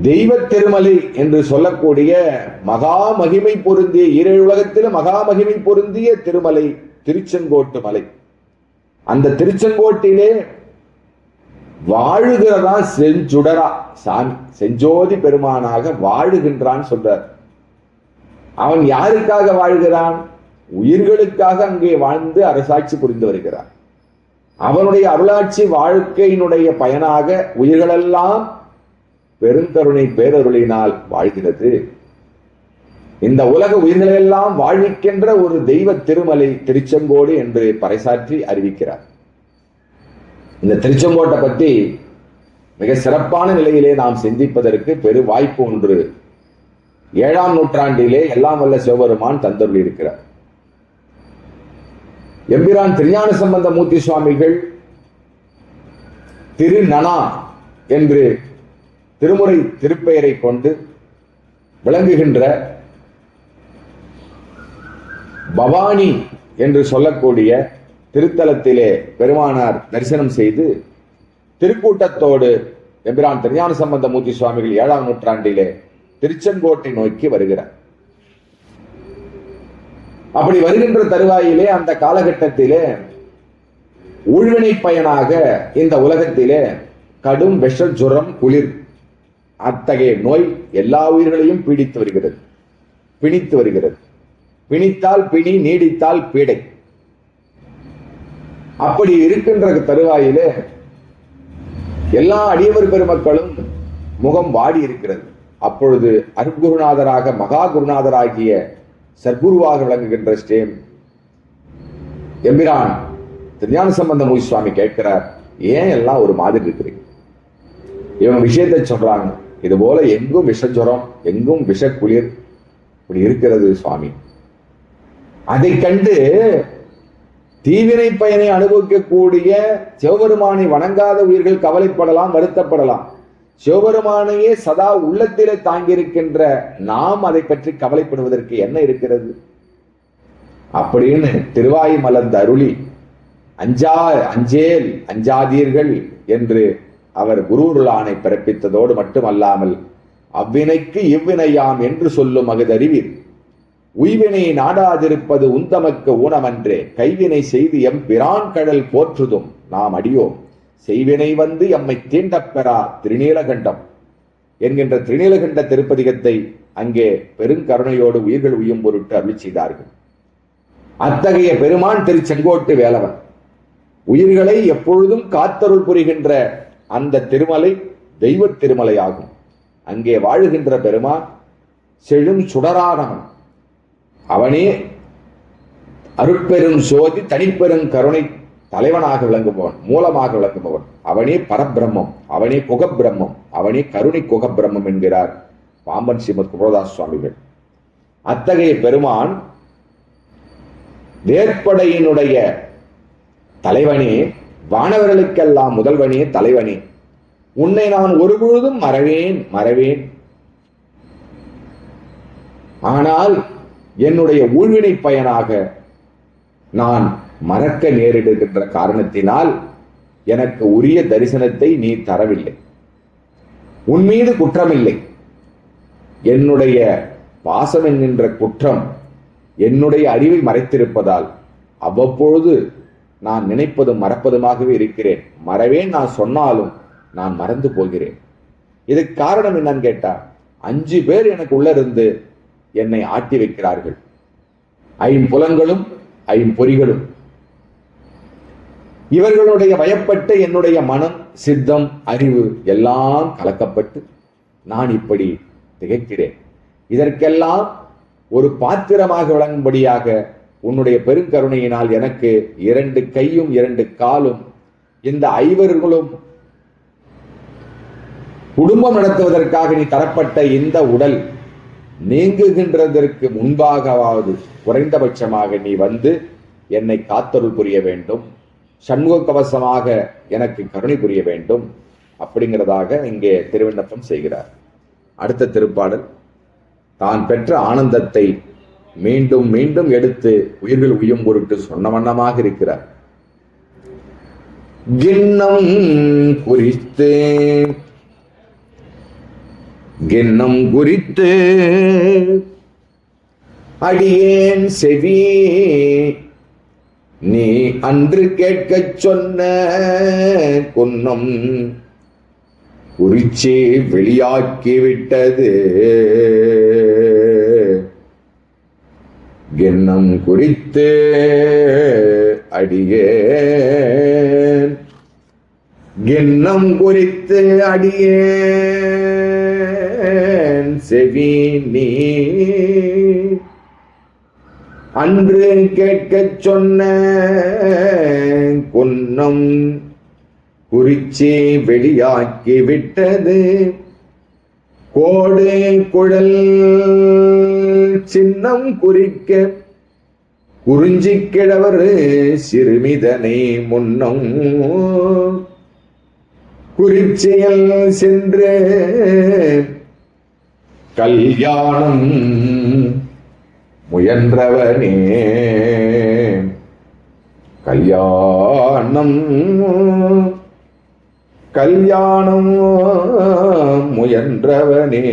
Speaker 1: தெய்வ திருமலை என்று சொல்லக்கூடிய மகா மகிமை பொருந்திய ஈரேழு உலகத்தில் மகா மகிமை பொருந்திய திருமலை திருச்செங்கோட்டு மலை. அந்த திருச்செங்கோட்டிலே வாழுகிறதா செஞ்சுடரா சாமி செஞ்சோதி பெருமானாக வாழுகின்றான் சொல்றார். அவன் யாருக்காக வாழ்கிறான்? உயிர்களுக்காக அங்கே வாழ்ந்து அரசாட்சி புரிந்து வருகிறான். அவனுடைய அருளாட்சி வாழ்க்கையினுடைய பயனாக உயிர்களெல்லாம் பெருங்கருணை பேரருளினால் வாழ்கிறது. இந்த உலக உயிர்களெல்லாம் வாழ்விக்கின்ற ஒரு தெய்வ திருமலை திருச்செங்கோடு என்று பறைசாற்றி அறிவிக்கிறார். இந்த திருச்செங்கோட்டை பற்றி மிக சிறப்பான நிலையிலே நாம் சிந்திப்பதற்கு பெரு வாய்ப்பு ஒன்று 7ஆம் நூற்றாண்டிலே எல்லாம் வல்ல சிவபெருமான் தந்தருளி இருக்கிறார். எம்பிரான் திருஞான சம்பந்த மூர்த்தி சுவாமிகள் திருநனா என்று திருமுறை திருப்பெயரை கொண்டு விளங்குகின்ற பவானி என்று சொல்லக்கூடிய திருத்தலத்திலே பெருமானார் தரிசனம் செய்து திருக்கூட்டத்தோடு எம்பிரான் திருஞான சம்பந்த மூர்த்தி சுவாமிகள் 7ஆம் நூற்றாண்டிலே திருச்செங்கோட்டை நோக்கி வருகிறார். அப்படி வருகின்ற தருவாயிலே அந்த காலகட்டத்திலே ஊழ்வினை பயனாக இந்த உலகத்திலே கடும் விஷ ஜுரம் குளிர் அத்தகைய நோய் எல்லா உயிர்களையும் பீடித்து வருகிறது, பிணித்து வருகிறது. பிணித்தால் பிணி, நீடித்தால் பீடை. அப்படி இருக்கின்ற தருவாயிலே எல்லா அடியவர் பெருமக்களும் முகம் வாடி இருக்கிறது. அப்பொழுது அருட்குருநாதராக மகா குருநாதராகிய சர்க்குருவாக விளங்குகின்ற ஸ்ரீம் எம்பிரான் திருஞான சம்பந்த மூர்த்தி சுவாமி கேட்கிறார், ஏன் எல்லாம் ஒரு மாதிரி இருக்கிறீங்க? இவங்க விஷயத்தை சொல்றாங்க, இது போல எங்கும் விஷஜுரம், எங்கும் விஷ குளிர் இப்படி இருக்கிறது சுவாமி. அதை கண்டு தீவினை பயனை அனுபவிக்கக்கூடிய சிவபெருமானை வணங்காத உயிர்கள் கவலைப்படலாம், வருத்தப்படலாம். சிவபெருமானையே சதா உள்ளத்திலே தாங்கியிருக்கின்ற நாம் அதை பற்றி கவலைப்படுவதற்கு என்ன இருக்கிறது அப்படின்னு திருவாய் மலர்ந்த அருளி அஞ்சேல் அஞ்சாதீர்கள் என்று அவர் குருவுருளானை பிறப்பித்ததோடு மட்டுமல்லாமல் அவ்வினைக்கு இவ்வினையாம் என்று சொல்லும் அகுதறிவீர். உய்வினை நாடாதிருப்பது உந்தமக்கு ஊனமன்றே, கைவினை செய்து எம் பிரான் கடல் போற்றுதும் நாம் அடியோம், செய்வினை வந்து எம்மை தீண்டப் பெறா திருநீலகண்டம் என்கின்ற திருநீலகண்ட திருப்பதிகத்தை அங்கே பெருங்கருணையோடு உயிர்கள் உய்யும் பொருட்டு அருள் செய்தார்கள். அத்தகைய பெருமான் திருச்செங்கோட்டு வேலவன் உயிர்களை எப்பொழுதும் காத்தருள் புரிகின்ற அந்த திருமலை தெய்வ திருமலை ஆகும். அங்கே வாழுகின்ற பெருமான் செழும் சுடரானவன். அவனே அருட்பெரும் சோதி தனிப்பெரும் கருணை தலைவனாக விளங்குபவன், மூலமாக விளங்குபவன். அவனே பரபிரம்மம், அவனே குகபிரம்மம், அவனே கருணை குகபிரம்மம் என்கிறார் பாம்பன் ஸ்ரீமத் குமரதாஸ் சுவாமிகள். அத்தகைய பெருமான் வேற்படையினுடைய தலைவனே, வானவர்களுக்கெல்லாம் முதல்வனே, தலைவனே, உன்னை நான் ஒருபொழுதும் மறவேன். ஆனால் என்னுடைய ஊழ்வினை பயனாக நான் மறக்க நேரிடுகின்ற காரணத்தினால் எனக்கு உரிய தரிசனத்தை நீ தரவில்லை. உன் மீது குற்றமில்லை, என்னுடைய பாசம் என்கின்ற குற்றம் என்னுடைய அறிவை மறைத்திருப்பதால் அவ்வப்பொழுது நான் நினைப்பதும் மறப்பதுமாகவே இருக்கிறேன். மறவேன் நான் சொன்னாலும் நான் மறந்து போகிறேன். இதுக்கு காரணம் என்னன்னு கேட்டா, 5 பேர் எனக்கு உள்ள இருந்து என்னை ஆட்டி வைக்கிறார்கள். 5 புலன்களும் 5 பொறிகளும். இவர்களுடைய வயப்பட்ட என்னுடைய மனம், சித்தம், அறிவு எல்லாம் கலக்கப்பட்டு நான் இப்படி திகைக்கிறேன். இதற்கெல்லாம் ஒரு பாத்திரமாக விளங்கும்படியாக உன்னுடைய பெருங்கருணையினால் எனக்கு 2 கையும் 2 காலும், இந்த 5 குடும்பம் நடத்துவதற்காக நீ தரப்பட்ட இந்த உடல் நீங்குகின்றதற்கு முன்பாகவாவது குறைந்தபட்சமாக நீ வந்து என்னை காத்தருள் புரிய வேண்டும், சண்முக கவசமாக எனக்கு கருணை புரிய வேண்டும் அப்படிங்கிறதாக இங்கே திருவிண்ணப்பம் செய்கிறார். அடுத்த திருப்பாடல் தான் பெற்ற ஆனந்தத்தை மீண்டும் மீண்டும் எடுத்து உயிர்கள் உய்யும் பொருட்டு சொன்ன வண்ணமாக இருக்கிறார். கிண்ணம் குறித்து அடியேன் செவி நீ அன்று கேட்கச் சொன்ன குன்னம் குறிச்சி வெளியாக்கிவிட்டது. எண்ணம் குறித்து அடியேன், எண்ணம் குறித்து அடியேன் செவி நீ அன்று கேட்கச் சொன்ன குன்னம் குறிச்சி வெளியாக்கி விட்டது. கோடு குழல் சின்னம் குறிக்க குறிஞ்சி கிழவர் சிறுமிதனை முன்னம் குறிச்சியில் சென்று கல்யாணம் முயன்றவனே, கல்யாணம் கல்யாணம் முயன்றவனே,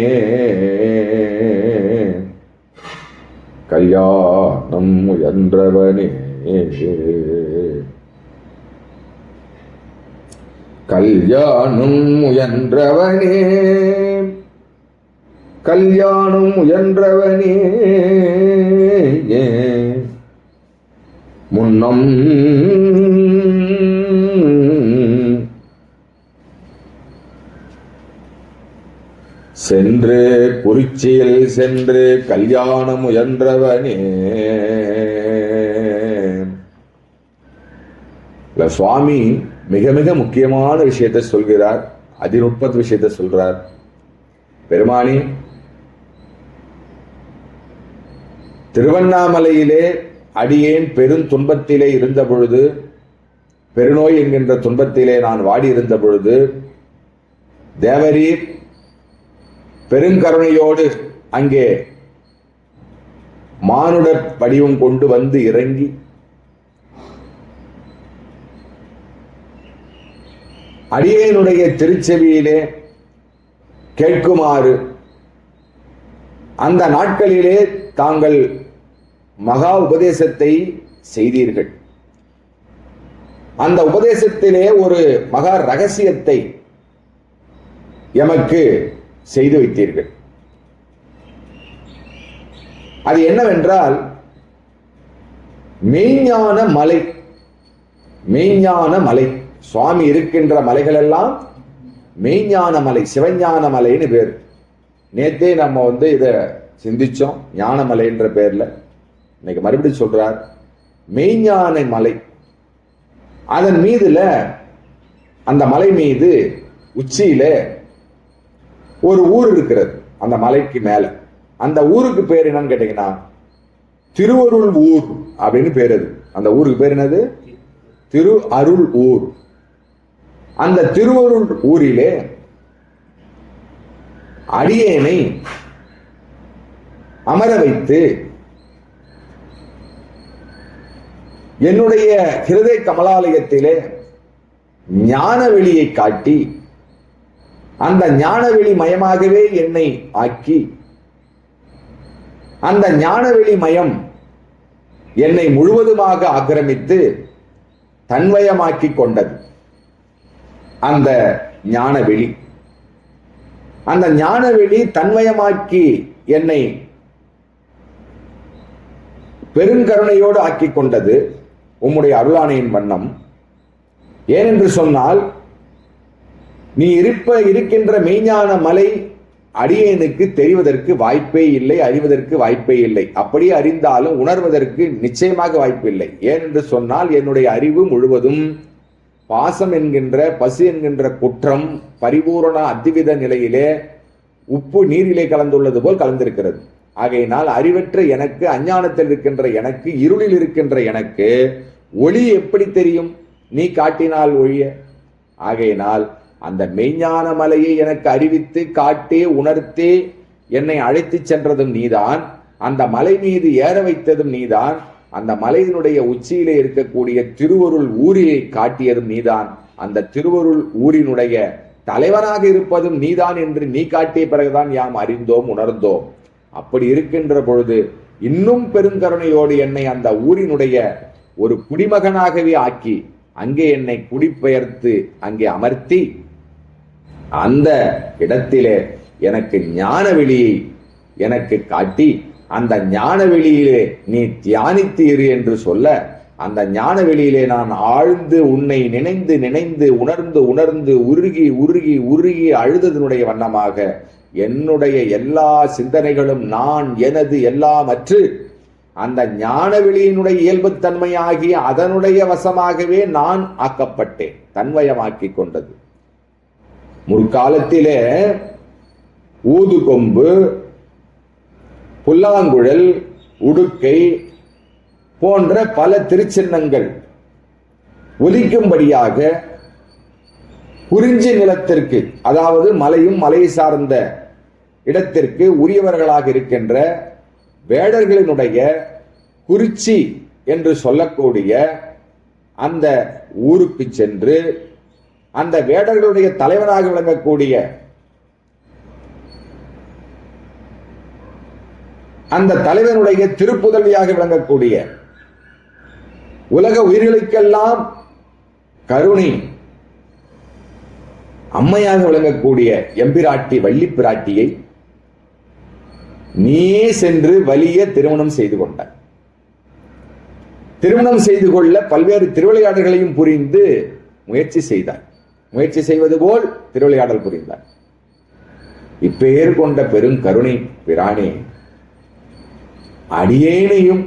Speaker 1: கல்யாணம் முயன்றவனே, கல்யாணம் முயன்றவனே, கல்யாணம் முயன்றவனே, முன்னம் சென்று குறிச்சியில் சென்று கல்யாணம் முயன்றவனே. சுவாமி மிக மிக முக்கியமான விஷயத்தை சொல்கிறார், அதிநுட்பத்து விஷயத்தை சொல்றார். பெருமானி, திருவண்ணாமலையிலே அடியேன் பெரும் துன்பத்திலே இருந்த பொழுது, பெருநோய் என்கின்ற துன்பத்திலே நான் வாடி இருந்த பொழுது, தேவரீர் பெருங்கருணையோடு அங்கே மானுட வடிவம் கொண்டு வந்து இறங்கி அடியேனுடைய திருச்செவியிலே கேட்குமாறு அந்த நாட்களிலே தாங்கள் மகா உபதேசத்தை செய்தீர்கள். அந்த உபதேசத்திலே ஒரு மகா ரகசியத்தை எமக்கு செய்து வைத்தீர்கள். அது என்னவென்றால், மெய்ஞான மலை. மெய்ஞான மலை, சுவாமி இருக்கின்ற மலைகள் எல்லாம் மெய்ஞான மலை, சிவஞான மலைன்னு பேர். நேத்தே நம்ம இத சிந்திச்சோம், ஞானமலை என்ற பேர்ல. இன்னைக்கு மறுபடியும் சொல்றார், மெய்ஞான மலை. அதன் மீதுல, அந்த மலை மீது உச்சியில ஒரு ஊர் இருக்கிறது. அந்த மலைக்கு மேல அந்த ஊருக்கு பேர் என்னன்னு கேட்டீங்கன்னா திருவருள் ஊர் அப்படின்னு பேர். அது அந்த ஊருக்கு பேர் என்னது? திரு அருள் ஊர். அந்த திருவருள் ஊரிலே அடியேனை அமர வைத்து என்னுடைய ஹிருதய கமலாலயத்திலே ஞான வெளியை காட்டி, அந்த ஞானவெளி மயமாகவே என்னை ஆக்கி, அந்த ஞானவெளி மயம் என்னை முழுவதுமாக ஆக்கிரமித்து தன்வயமாக்கி கொண்டது. அந்த ஞானவெளி, அந்த ஞானவெளி தன்வயமாக்கி என்னை பெருங்கருணையோடு ஆக்கி கொண்டது உம்முடைய அருளாணையின் வண்ணம். ஏனென்று சொன்னால், நீ இருக்கின்ற மெய்ஞான மலை அடியேனுக்கு தெரிவதற்கு வாய்ப்பே இல்லை, அறிவதற்கு வாய்ப்பே இல்லை. அப்படியே அறிந்தாலும் உணர்வதற்கு நிச்சயமாக வாய்ப்பில்லை. ஏனென்று சொன்னால், என்னுடைய அறிவு முழுவதும் பாசம் என்கின்ற, பசு என்கின்ற குற்றம் பரிபூரண அத்வித நிலையிலே உப்பு நீரிலே கலந்துள்ளது போல் கலந்திருக்கிறது. ஆகையினால் அறிவற்ற எனக்கு, அஞ்ஞானத்தில் இருக்கின்ற எனக்கு, இருளில் இருக்கின்ற எனக்கு ஒளி எப்படி தெரியும்? நீ காட்டினால் ஒழிய. ஆகையினால் அந்த மெய்ஞான மலையை எனக்கு அறிவித்து காட்டி உணர்த்தி என்னை அழைத்து சென்றதும் நீதான். அந்த மலை மீது ஏற வைத்ததும் நீதான். அந்த மலையினுடைய உச்சியிலே இருக்கக்கூடிய திருவருள் ஊரியை காட்டியதும் நீதான். அந்த திருவருள் ஊரினுடைய தலைவனாக இருப்பதும் நீதான் என்று நீ காட்டிய பிறகுதான் யாம் அறிந்தோம், உணர்ந்தோம். அப்படி இருக்கின்ற பொழுது இன்னும் பெருங்கருணையோடு என்னை அந்த ஊரினுடைய ஒரு குடிமகனாகவே ஆக்கி அங்கே என்னை குடிபெயர்த்து அங்கே அமர்த்தி அந்த இடத்திலே எனக்கு ஞான வெளியை எனக்கு காட்டி அந்த ஞான வெளியிலே நீ தியானித்தீர் என்று சொல்ல அந்த ஞான வெளியிலே நான் ஆழ்ந்து உன்னை நினைந்து நினைந்து உணர்ந்து உணர்ந்து உருகி உருகி உருகி அழுததனுடைய வண்ணமாக என்னுடைய எல்லா சிந்தனைகளும் நான் எனது எல்லாமற்று அந்த ஞான வெளியினுடைய இயல்புத்தன்மையாகி அதனுடைய வசமாகவே நான் ஆக்கப்பட்டேன், தன்வயமாக்கி கொண்டது. முற்காலத்திலே ஊது கொம்பு, புல்லாங்குழல், உடுக்கை போன்ற பல திருச்சின்னங்கள் ஒலிக்கும்படியாக குறிஞ்சி நிலத்திற்கு, அதாவது மலையும் மலையை சார்ந்த இடத்திற்கு உரியவர்களாக இருக்கின்ற வேடர்களினுடைய குறிச்சி என்று சொல்லக்கூடிய அந்த ஊருக்கு சென்று அந்த வேடர்களுடைய தலைவனாக விளங்கக்கூடிய அந்த தலைவனுடைய திருப்புதவியாக விளங்கக்கூடிய உலக உயிர்களுக்கெல்லாம் கருணை அம்மையாக விளங்கக்கூடிய எம்பிராட்டி வள்ளி பிராட்டியை நீயே சென்று வலிய திருமணம் செய்து கொண்டார். திருமணம் செய்து கொள்ள பல்வேறு திருவிளையாடல்களையும் புரிந்து முயற்சி செய்தார். முயற்சி செய்வது போல் திருவிளையாடல் புரிந்தார். இப்பெயர் கொண்ட பெரும் கருணை பிரானே, அடியேனையும்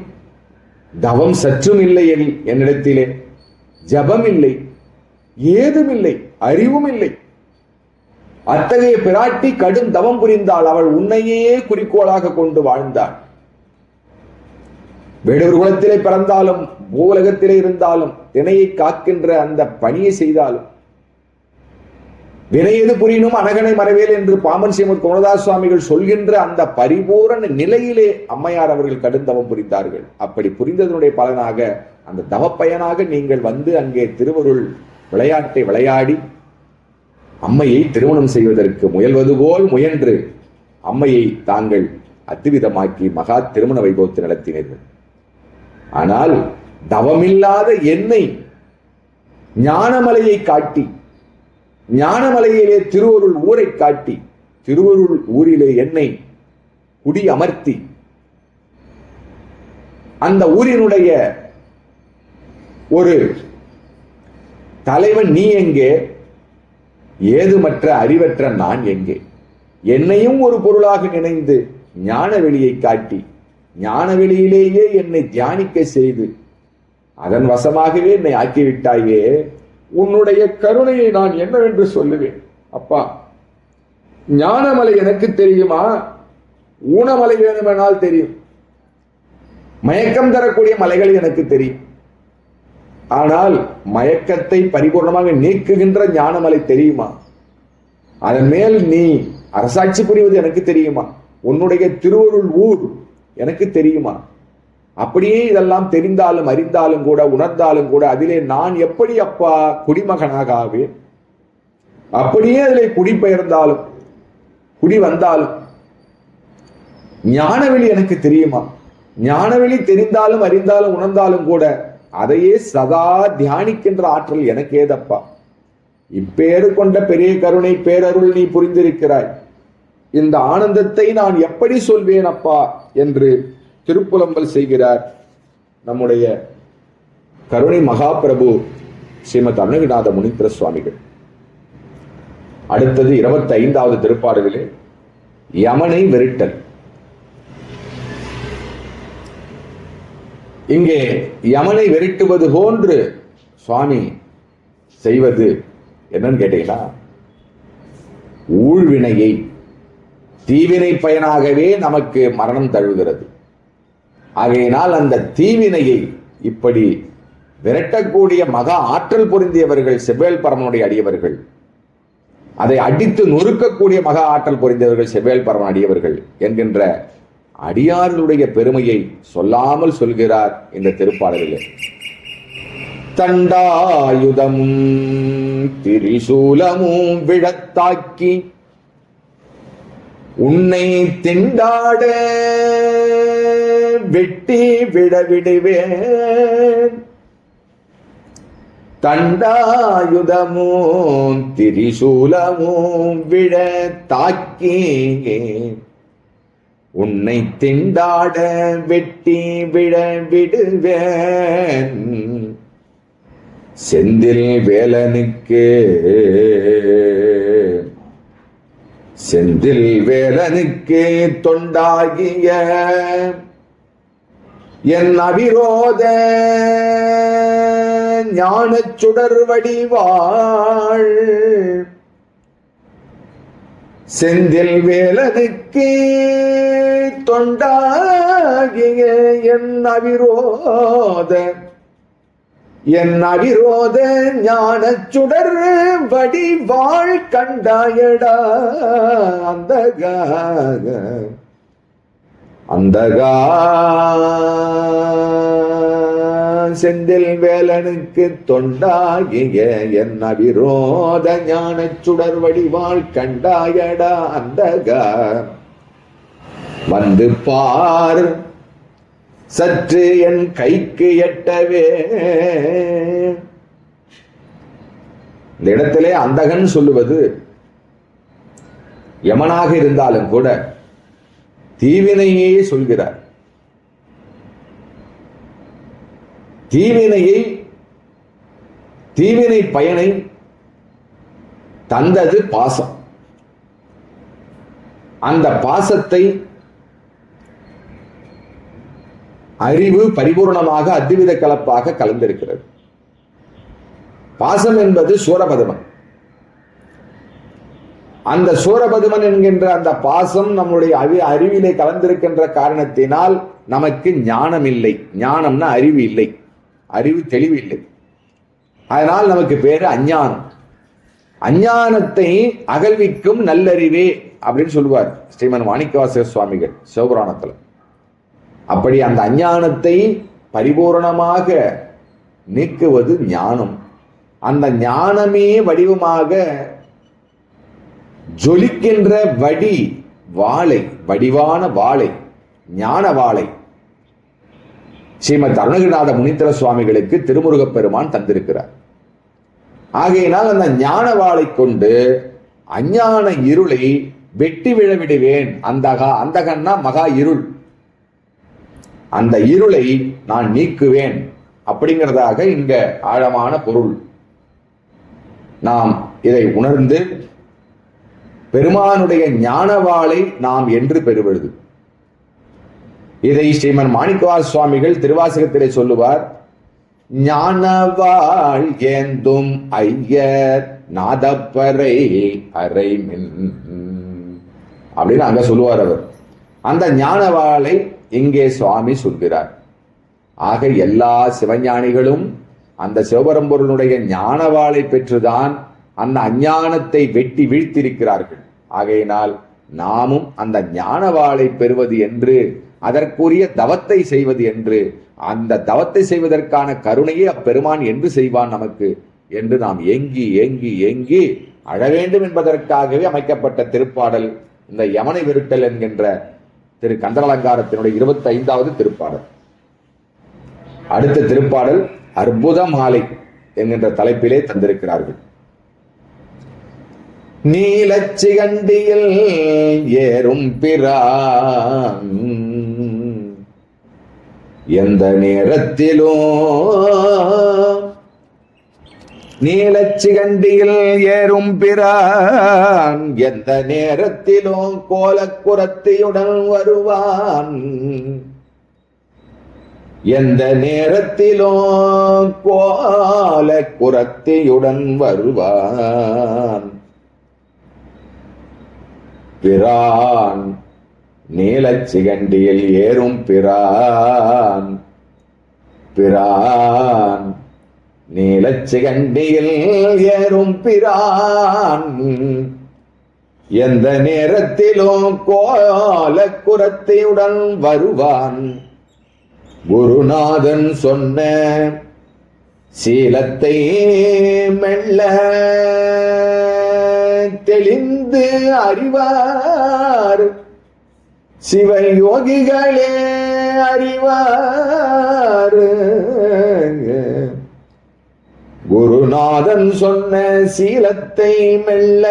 Speaker 1: தவம் சற்றும் இல்லை என்னிடத்திலே, ஜபம் இல்லை, ஏதும் இல்லை, அறிவும் இல்லை. அத்தகைய பிராட்டி கடும் தவம் புரிந்தாள். அவள் உன்னையே குறிக்கோளாக கொண்டு வாழ்ந்தாள். வேடவர் குலத்திலே பிறந்தாலும் பூலகத்திலே இருந்தாலும் தினையை காக்கின்ற அந்த பணியை செய்தாலும் வினையது புரியினும் அனகனை மறவேல் என்று பாமன் ஸ்ரீமத் குணதாஸ் சுவாமிகள் சொல்கின்ற அந்த பரிபூரண நிலையிலே அம்மையார் அவர்கள் கடுந்தவம் புரிந்தார்கள். அப்படி புரிந்ததனுடைய பலனாக அந்த தவப்பயனாக நீங்கள் வந்து அங்கே திருவருள் விளையாட்டை விளையாடி அம்மையை திருமணம் செய்வதற்கு முயல்வது போல் முயன்று அம்மையை தாங்கள் அத்துவிதமாக்கி மகா திருமண வைபவத்தை நடத்தினீர்கள். ஆனால் தவமில்லாத என்னை ஞானமலையை காட்டி, ஞானமலையிலே திருவருள் ஊரை காட்டி, திருவருள் ஊரிலே என்னை குடி அமர்த்தி அந்த ஊரினுடைய ஒரு தலைவன் நீ எங்கே, ஏதுமற்ற அறிவற்ற நான் எங்கே? என்னையும் ஒரு பொருளாக நினைந்து ஞான வெளியை காட்டி ஞான வெளியிலேயே என்னை தியானிக்க செய்து அதன் வசமாகவே என்னை ஆக்கிவிட்டாயே, உன்னுடைய கருணையை நான் என்னவென்று சொல்லுவேன்? அப்பா, ஞானமலை எனக்கு தெரியுமா? ஊனமலை வேணுமெனால் தெரியும். மயக்கம் தரக்கூடிய மலைகள் எனக்கு தெரியும். ஆனால் மயக்கத்தை பரிபூர்ணமாக நீக்குகின்ற ஞானமலை தெரியுமா? அதன் மேல் நீ அரசாட்சி புரிவது எனக்கு தெரியுமா? உன்னுடைய திருவருள் ஊர் எனக்கு தெரியுமா? அப்படியே இதெல்லாம் தெரிந்தாலும் அறிந்தாலும் கூட உணர்ந்தாலும் கூட அதிலே நான் எப்படி அப்பா குடிமகனாக ஆவேன்? அப்படியே அதிலே குடிபெயர்ந்தாலும் குடி வந்தாலும் ஞானவெளி எனக்கு தெரியுமா? ஞானவெளி தெரிந்தாலும் அறிந்தாலும் உணர்ந்தாலும் கூட அதையே சதா தியானிக்கின்ற ஆற்றல் எனக்கு ஏதப்பா? இப்பேறு கொண்ட பெரிய கருணை பேரருள் நீ புரிந்திருக்கிறாய். இந்த ஆனந்தத்தை நான் எப்படி சொல்வேன் அப்பா என்று திருப்புலம்பல் செய்கிறார் நம்முடைய கருணை மகாபிரபு ஸ்ரீமத் அருணகிரிநாத முனீந்திர சுவாமிகள். அடுத்தது 25வது திருப்பாடலிலே யமனை வெறிட்டல். இங்கே யமனை வெறிட்டுவது போன்று சுவாமி செய்வது என்னன்னு கேட்டீங்கன்னா, ஊழ்வினையை தீவினை பயனாகவே நமக்கு மரணம் தழுவுகிறது. ஆகையினால் அந்த தீவினையை இப்படி விரட்டக்கூடிய மகா ஆற்றல் பொருந்தியவர்கள் செவ்வேல் பரமனுடைய அடியவர்கள், அதை அடித்து நொறுக்கக்கூடிய மகா ஆற்றல் பொருந்தியவர்கள் செவ்வேல் பரமன் அடியவர்கள் என்கின்ற அடியார்களுடைய பெருமையை சொல்லாமல் சொல்கிறார் இந்த திருப்பாடலிலே. தண்டாயுதமும் திரிசூலமும் விழத்தாக்கி உன்னை திண்டாட வெட்டி விடவிடுவேன். தண்டாயுதமும் திரிசூலமும் விழ தாக்கி உன்னை திண்டாட வெட்டி விழ விடுவேன். செந்தில் வேலனுக்கு தொண்டாகிய என் அவிரோத ஞானச் சுடர் வடிவாள் செந்தில் வேலனுக்கு தொண்டாகிய என் அவிரோத ஞானச் சுடர் வடிவாள் கண்டாயடா அந்தகா செந்தில் வேலனுக்கு தொண்டாகிய என் அவிரோத ஞானச் சுடர் வடிவாள் கண்டாயடா அந்தகா வந்து பார் சற்று என் கைக்கு எட்டவே. இந்த இடத்திலே அந்தகன் சொல்லுவது யமனாக இருந்தாலும் கூட தீவினையே சொல்கிறார். தீவினை பயனை தந்தது பாசம். அந்த பாசத்தை அறிவு பரிபூர்ணமாக அத்வித கலப்பாக கலந்திருக்கிறது. பாசம் என்பது சூரபதுமன். அந்த சூரபதுமன் என்கின்ற அந்த பாசம் நம்முடைய அறிவிலே கலந்திருக்கின்ற காரணத்தினால் நமக்கு ஞானம் இல்லை. ஞானம்னா அறிவு இல்லை, அறிவு தெளிவு இல்லை. அதனால் நமக்கு பேரு அஞ்ஞானம். அஞ்ஞானத்தை அகழ்விக்கும் நல்லறிவே அப்படின்னு சொல்லுவார் ஸ்ரீமன் மாணிக்கவாசக சுவாமிகள் சிவபுராணத்துல. அப்படி அந்த அஞ்ஞானத்தை பரிபூரணமாக நீக்குவது ஞானம். அந்த ஞானமே வடிவமாக ஜொலிக்கின்ற வடிவான வாளை, ஞான வாளை ஸ்ரீமத் அருணகிரிநாத முனீந்திர சுவாமிகளுக்கு திருமுருகப் பெருமான் தந்திருக்கிறார். ஆகையினால் அந்த ஞான வாளை கொண்டு அஞ்ஞான இருளை வெட்டி விழவிடுவேன். அந்தகன்னா மகா இருள். அந்த இருளை நான் நீக்குவேன் அப்படிங்கிறதாக இங்க ஆழமான பொருள். நாம் இதை உணர்ந்து பெருமானுடைய ஞானவாளை நாம் என்று பெறுவது. இதை ஸ்ரீமன் மாணிக்கவாசக சுவாமிகள் திருவாசகத்திலே சொல்லுவார். ஞானவாள் ஏந்தும் ஐயர் நாதப்பறை அறைமின் அப்படின்னு அங்க சொல்லுவார் அவர். அந்த ஞானவாளை இங்கே சுவாமி சொல்கிறார். ஆக எல்லா சிவஞானிகளும் அந்த சிவபரம்பொருளுடைய ஞானவாளை பெற்றுதான் அந்த அஞ்ஞானத்தை வெட்டி வீழ்த்திருக்கிறார்கள். ஆகையினால் நாமும் அந்த ஞானவாளை பெறுவது என்று, அதற்குரிய தவத்தை செய்வது என்று, அந்த தவத்தை செய்வதற்கான கருணையை அப்பெருமான் என்று செய்வான் நமக்கு என்று நாம் ஏங்கி ஏங்கி ஏங்கி அழ வேண்டும் என்பதற்காகவே அமைக்கப்பட்ட திருப்பாடல் இந்த யமனை விருட்டல் என்கின்ற திரு கந்தரலங்காரத்தினுடைய 25வது திருப்பாடல். அடுத்த திருப்பாடல் அற்புத மாலை என்கின்ற தலைப்பிலே தந்திருக்கிறார்கள். நீலச்சிகண்டியில் ஏறும் பிரான் எந்த நேரத்திலும், நீலச்சிகண்டியில் ஏறும் பிரான் எந்த நேரத்திலும் கோலக்குரத்தியுடன் வருவான். எந்த நேரத்திலும் கோலக்குரத்தியுடன் வருவான். பிரான் நீலச்சிகண்டியில் ஏறும் பிரான், பிரான் நீலச்சிகண்டியில் ஏறும் பிரான் எந்த நேரத்திலும் கோலக்குரத்தியுடன் வருவான். குருநாதன் சொன்ன சீலத்தை மெல்ல தெளிந்து அறிவார், சிவயோகிகளே அறிவார். குரு குருநாதன் சொன்ன சீலத்தை மெல்ல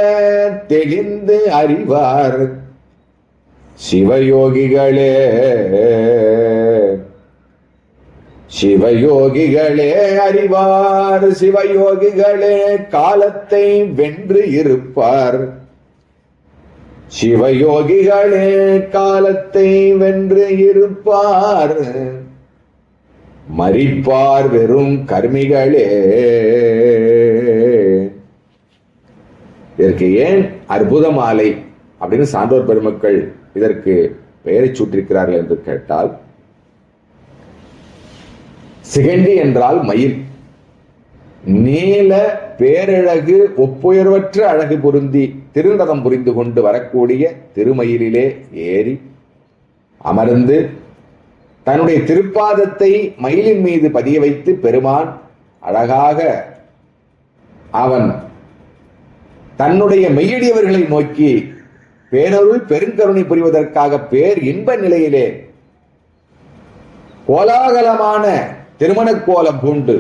Speaker 1: தெளிந்து அறிவார் சிவயோகிகளே. சிவயோகிகளே அறிவார், சிவயோகிகளே காலத்தை வென்று இருப்பார். சிவயோகிகளே காலத்தை வென்று இருப்பார். மரிப்பார் வெறும் கர்மிகளே. இதற்கு ஏன் அற்புத மாலை அப்படின்னு சான்றோர் பெருமக்கள் இதற்கு பெயரை சூட்டிருக்கிறார்கள் என்று கேட்டால், சிகண்டி என்றால் மயில். நீல பேரழகு ஒப்புயர்வற்ற அழகு பொருந்தி திருநடம் புரிந்து கொண்டு வரக்கூடிய திருமயிலிலே ஏறி அமர்ந்து தன்னுடைய திருப்பாதத்தை மயிலின் மீது பதிய வைத்து பெருமான் அழகாக அவன் தன்னுடைய மெய்யடியவர்களை நோக்கி பேரருள் பெருங்கருணை புரிவதற்காக பேர் இன்ப நிலையிலே கோலாகலமான திருமண கோலம் பூண்டு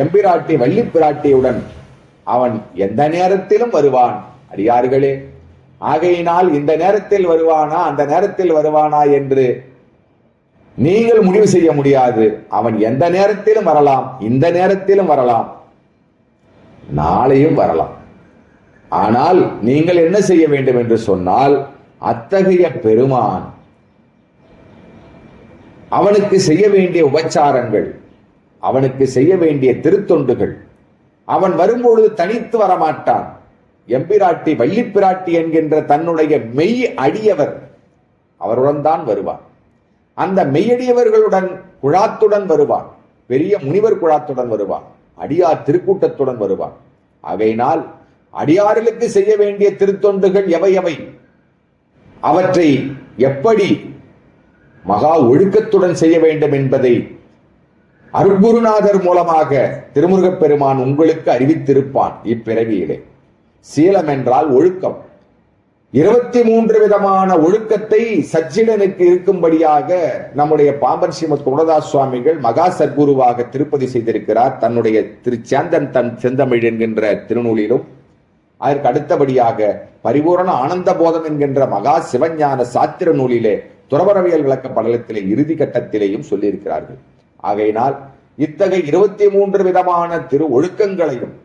Speaker 1: எம்பிராட்டி வள்ளி பிராட்டியுடன் அவன் எந்த நேரத்திலும் வருவான் அடியார்களே. ஆகையினால் இந்த நேரத்தில் வருவானா அந்த நேரத்தில் வருவானா என்று நீங்கள் முடிவு செய்ய முடியாது. அவன் எந்த நேரத்திலும் வரலாம், இந்த நேரத்திலும் வரலாம், நாளையும் வரலாம். ஆனால் நீங்கள் என்ன செய்ய வேண்டும் என்று சொன்னால், அத்தகைய பெருமான் அவனுக்கு செய்ய வேண்டிய உபச்சாரங்கள், அவனுக்கு செய்ய வேண்டிய திருத்தொண்டுகள், அவன் வரும்பொழுது தனித்து வரமாட்டான். எம்பிராட்டி வள்ளி பிராட்டி என்கின்ற தன்னுடைய மெய் அடியவர் அவருடன் தான் வருவான். அந்த மெய்யடியவர்களுடன் குழாத்துடன் வருவான். பெரிய முனிவர் குழாத்துடன் வருவான். அடியார் திருக்கூட்டத்துடன் வருவான். ஆகையினால் அடியார்களுக்கு செய்ய வேண்டிய திருத்தொண்டுகள் எவை எவை, அவற்றை எப்படி மகா ஒழுக்கத்துடன் செய்ய வேண்டும் என்பதை அருட்குருநாதர் மூலமாக திருமுருகப் பெருமான் உங்களுக்கு அறிவித்திருப்பான் இப்பிறவியிலே. சீலம் என்றால் ஒழுக்கம். 23 விதமான ஒழுக்கத்தை சச்சிடனுக்கு இருக்கும்படியாக நம்முடைய பாம்பன் ஸ்ரீமத் குருதாஸ் சுவாமிகள் மகா சத்குருவாக திருப்பதி செய்திருக்கிறார். தன்னுடைய திருச்சேந்தன் தன் செந்தமிழ் என்கின்ற திருநூலிலும், அதற்கு அடுத்தபடியாக பரிபூரண ஆனந்த போதம் என்கின்ற மகா சிவஞான சாத்திர நூலிலே துறவரவியல் விளக்க படலத்திலே இறுதி கட்டத்திலேயும் சொல்லியிருக்கிறார்கள். ஆகையினால் இத்தகைய 23 விதமான திரு ஒழுக்கங்களையும்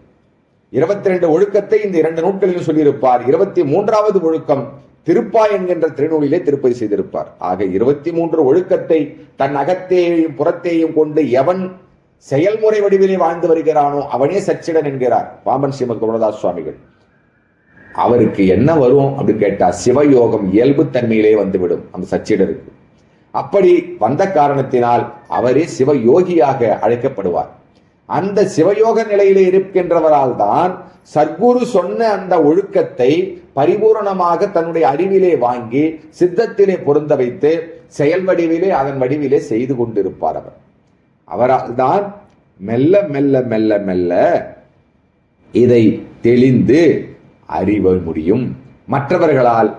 Speaker 1: 22 ஒழுக்கத்தை இந்த 2 நூட்களிலும் சொல்லியிருப்பார். 23வது ஒழுக்கம் திருப்பா என்கின்ற திருநூலிலே திருப்பதி செய்திருப்பார். ஆக 23 ஒழுக்கத்தை தன் அகத்தேயும் புறத்தேயும் கொண்டு எவன் செயல்முறை வடிவிலே வாழ்ந்து வருகிறானோ அவனே சச்சிடன் என்கிறார் பாம்பன் ஸ்ரீமத் குருதாஸ் சுவாமிகள். அவருக்கு என்ன வரும் அப்படின்னு கேட்டா, சிவயோகம் இயல்பு தன்மையிலே வந்துவிடும் அந்த சச்சிடருக்கு. அப்படி வந்த காரணத்தினால் அவரே சிவயோகியாக அழைக்கப்படுவார். அந்த சிவயோக நிலையிலே இருக்கின்றவரால் தான் சத்குரு சொன்ன அந்த ஒழுக்கத்தை பரிபூரணமாக தன்னுடைய அறிவிலே வாங்கி சித்தத்திலே பொருந்த வைத்து செயல் வடிவிலே அதன் வடிவிலே செய்து கொண்டிருப்பார் அவர். அவரால் தான் மெல்ல மெல்ல மெல்ல மெல்ல இதை தெளிந்து அறிவ முடியும். மற்றவர்களால்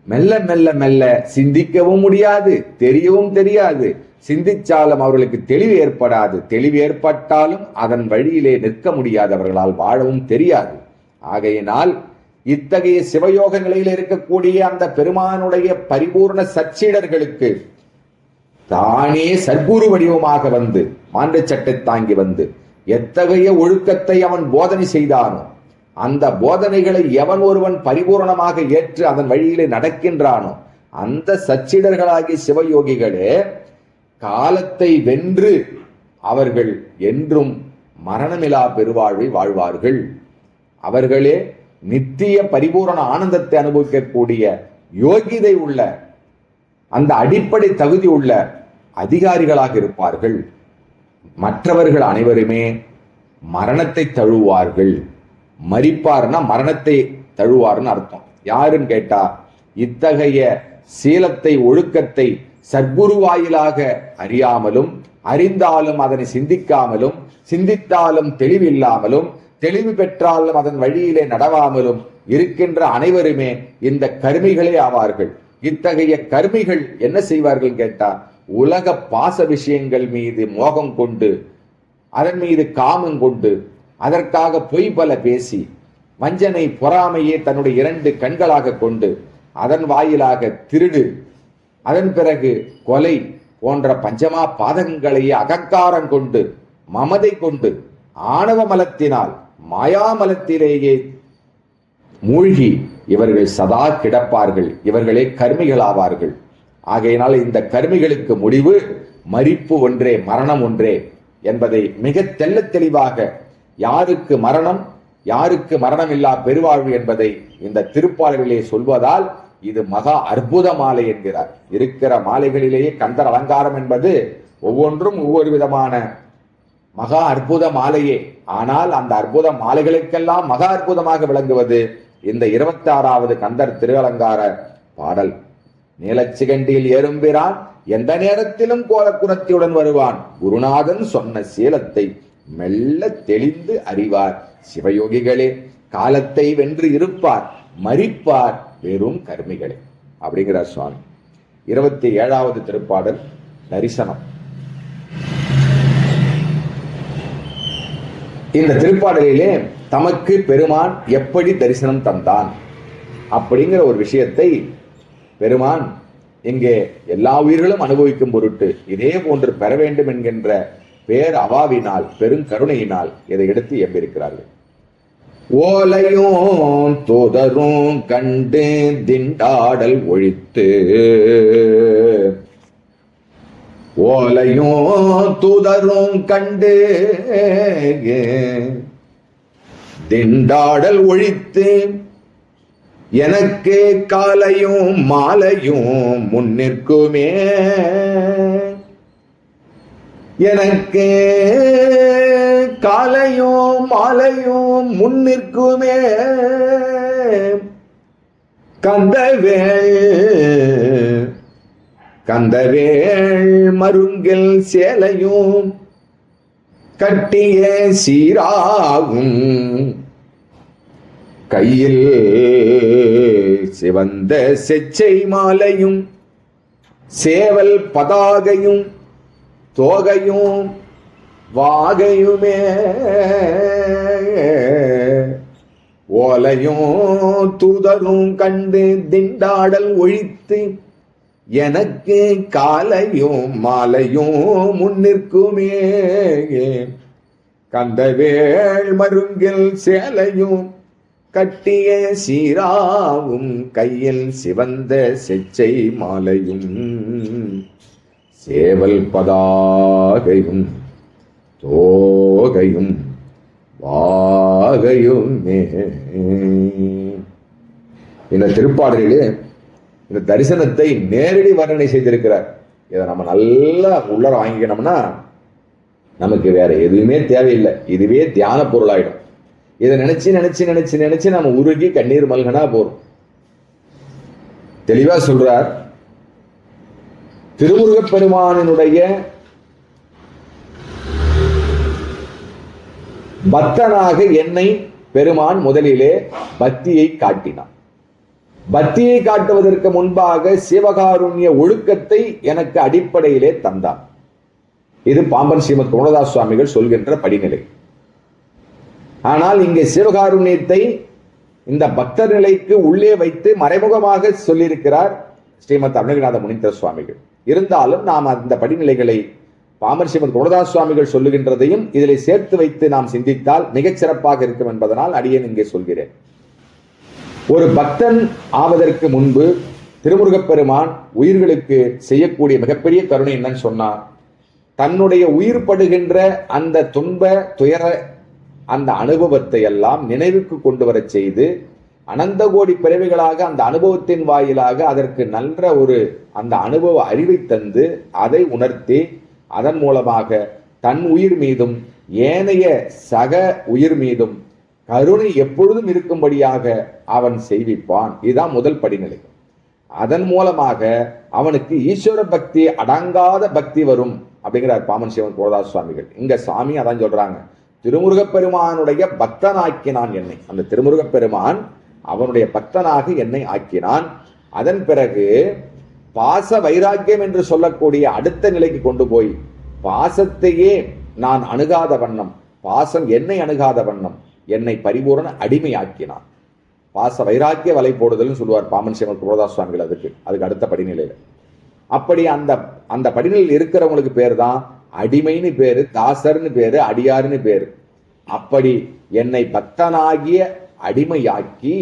Speaker 1: மெல்ல மெல்ல மெல்ல சிந்திக்கவும் முடியாது, தெரியவும் தெரியாது. சிந்திச்சாலும் அவர்களுக்கு தெளிவு ஏற்படாது. தெளிவு ஏற்பட்டாலும் அதன் வழியிலே நிற்க முடியாது, அவர்களால் வாழவும் தெரியாது. ஆகையினால் இத்தகைய சிவயோக நிலையில் இருக்கக்கூடிய அந்த பெருமானுடைய பரிபூர்ண சச்சீடர்களுக்கு தானே சத்குரு வடிவமாக வந்து மாண்ட சட்டை தாங்கி வந்து எத்தகைய ஒழுக்கத்தை அவன் போதனை செய்தானோ அந்த போதனைகளை எவன் ஒருவன் பரிபூர்ணமாக ஏற்று அதன் வழியிலே நடக்கின்றானோ அந்த சச்சிடர்களாகிய சிவயோகிகளே காலத்தை வென்று அவர்கள் என்றும் மரணமிலா பெருவாழ்வை வாழ்வார்கள். அவர்களே நித்திய பரிபூரண ஆனந்தத்தை அனுபவிக்கக்கூடிய யோகிதை உள்ள அந்த அடிப்படை தகுதி உள்ள அதிகாரிகளாக இருப்பார்கள். மற்றவர்கள் அனைவருமே மரணத்தை தழுவார்கள். மரிப்பார்னா மரணத்தை தழுவார்னு அர்த்தம். யாருன்னு கேட்டா, இத்தகைய சீலத்தை ஒழுக்கத்தை சத்குரு வாயிலாக அறியாமலும் அறிந்தாலும் அதனை சிந்திக்காமலும் சிந்தித்தாலும் தெளிவில்லாமலும் தெளிவு பெற்றாலும் அதன் வழியிலே நடவாமலும் இருக்கின்ற அனைவருமே இந்த கர்மிகளே ஆவார்கள். இத்தகைய கர்மிகள் என்ன செய்வார்கள் கேட்டா, உலக பாச விஷயங்கள் மீது மோகம் கொண்டு அதன் மீது காமம் கொண்டு அதற்காக பொய் பல பேசி வஞ்சனை பொறாமையே தன்னுடைய 2 கண்களாக கொண்டு அதன் வாயிலாக திருடு, அதன் பிறகு கொலை போன்ற பஞ்சமா பாதகங்களையே அகங்காரம் கொண்டு மமதை கொண்டு ஆணவ மலத்தினால் மாயாமலத்திலேயே மூழ்கி இவர்கள் சதா கிடப்பார்கள். இவர்களே கர்மிகள் ஆவார்கள். ஆகையினால் இந்த கர்மிகளுக்கு முடிவு மரிப்பு ஒன்றே, மரணம் ஒன்றே என்பதை மிக தெள்ள தெளிவாக யாருக்கு மரணம் யாருக்கு மரணம் இல்லா பெருவாழ்வு என்பதை இந்த திருப்பாடலிலே சொல்வதால் இது மகா அற்புத மாலை என்கிறார். இருக்கிற மாலைகளிலேயே கந்தர் அலங்காரம் என்பது ஒவ்வொன்றும் ஒவ்வொரு விதமான மகா அற்புத மாலையே. ஆனால் அந்த அற்புத மாலைகளுக்கெல்லாம் மகா அற்புதமாக விளங்குவது இந்த 26வது கந்தர் திருஅலங்கார பாடல். நீலச்சிகண்டியில் ஏறும்பிரான் எந்த நேரத்திலும் கோலக்குணத்தியுடன் வருவான், குருநாதன் சொன்ன சீலத்தை மெல்ல தெளிந்து அறிவார் சிவயோகிகளே, காலத்தை வென்று இருப்பார் மரிப்பார் வெறும் கர்மிகளே அப்படிங்கிறார் சுவாமி. 27வது திருப்பாடல் தரிசனம். இந்த திருப்பாடலிலே தமக்கு பெருமான் எப்படி தரிசனம் தந்தான் அப்படிங்கிற ஒரு விஷயத்தை பெருமான் இங்கே எல்லா உயிர்களும் அனுபவிக்கும் பொருட்டு இதே போன்று பெற வேண்டும் என்கின்ற பேர் அவாவினால் பெருங்கருணையினால் இதை எடுத்து எம்பிருக்கிறார்கள். ஓலையும் தோதரும் கண்டு திண்டாடல் ஒழித்து, ஓலையும் தூதரும் கண்டு திண்டாடல் ஒழித்து, எனக்கு காலையும் மாலையும் முன்னிற்குமே, எனக்கு காலையும் மாலையும் முன்னிற்குமே, கந்தவேள் மருங்கில் சேலையும் கட்டிய சீராகும், கையில் சிவந்த செச்சை மாலையும் சேவல் பதாகையும் தோகையும் வாகையுமே, ஓலையும் தூதரும் கண்டு திண்டாடல் ஒழித்து, எனக்கு காலையும் மாலையும் முன்னிற்குமே, கந்தவேள் மருங்கில் சேலையும் கட்டிய சீராவும், கையில் சிவந்த செச்சை மாலையும் சேவல் பதாகையும் தோகையும் வாகையுமே. இந்த திருப்பாடலிலே இந்த தரிசனத்தை நேரடி வர்ணனை செய்திருக்கிறார். இதை நம்ம நல்லா உள்ளர வாங்கிக்கணும்னா நமக்கு வேற எதுவுமே தேவையில்லை. இதுவே தியான பொருளாயிடும். இதை நினைச்சு நினைச்சு நினைச்சு நினைச்சு நம்ம உருகி கண்ணீர் மல்கனா போறோம். தெளிவா சொல்றார், திருமுருகப் பெருமானினுடைய பக்தனாக என்னை பெருமான் முதலிலே பக்தியை காட்டினான். பக்தியை காட்டுவதற்கு முன்பாக சிவகாருண்ய ஒழுக்கத்தை எனக்கு அடிப்படையிலே தந்தான். இது பாம்பன் ஸ்ரீமத் குமரதாஸ் சுவாமிகள் சொல்கின்ற படிநிலை. ஆனால் இங்கே சிவகாருண்யத்தை இந்த பக்தர் நிலைக்கு உள்ளே வைத்து மறைமுகமாக சொல்லியிருக்கிறார் ஸ்ரீமத் அருணகிரிநாத முனீந்திர சுவாமிகள். இருந்தாலும் நாம் அந்த படிநிலைகளை பாம்பன் ஸ்ரீமத் குமரதாஸ் சுவாமிகள் சொல்லுகின்றதையும் இதில் சேர்த்து வைத்து நாம் சிந்தித்தால் மிகச் சிறப்பாக இருக்கும் என்பதனால் அடியேன் இங்கே சொல்கிறேன். ஒரு பக்தன் ஆவதற்கு முன்பு திருமுருகப் பெருமான் உயிர்களுக்கு செய்யக்கூடிய மிகப்பெரிய கருணை என்னன்னு சொன்னா, தன்னுடைய உயிர் படுகின்ற அந்த துன்ப துயர அந்த அனுபவத்தை எல்லாம் நினைவுக்கு கொண்டு வர செய்து அனந்த கோடி பிறவிகளாக அந்த அனுபவத்தின் வாயிலாக அதற்கு நல்ல ஒரு அந்த அனுபவ அறிவை தந்து அதை உணர்த்தி அதன் மூலமாக தன் உயிர் மீதும் ஏனைய சக உயிர் மீதும் கருணை எப்பொழுதும் இருக்கும்படியாக அவன் செய்விப்பான். இதுதான் முதல் படிநிலை. அதன் மூலமாக அவனுக்கு ஈஸ்வர பக்தி அடங்காத பக்தி வரும் அப்படிங்கிறார் பாமன் சிவன் குமரதாஸ் சுவாமிகள். இங்க சாமி அதான் சொல்றாங்க, திருமுருகப் பெருமானுடைய பக்தனாக்கினான் என்னை. அந்த திருமுருகப் பெருமான் அவனுடைய பக்தனாக என்னை ஆக்கினான். அதன் பிறகு பாச வைராக்கியம் என்று சொல்லக்கூடிய அடுத்த நிலைக்கு கொண்டு போய் பாசத்தையே நான் அணுகாத வண்ணம் பாசம் என்னை அணுகாத வண்ணம் என்னை பரிபூரண அடிமையாக்கினான். பாச வைராக்கிய வலை போடுதல்னு சொல்லுவார் பாமன் சிவன் குரோதாஸ் சுவாமிகள். அதுக்கு அடுத்த படிநிலையில அப்படி அந்த படிநிலையில் இருக்கிறவங்களுக்கு பேர் தான் அடிமைன்னு பேரு, தாசர்னு பேரு, அடியாருன்னு பேரு. அப்படி என்னை பக்தனாகிய அடிமையாக்கி,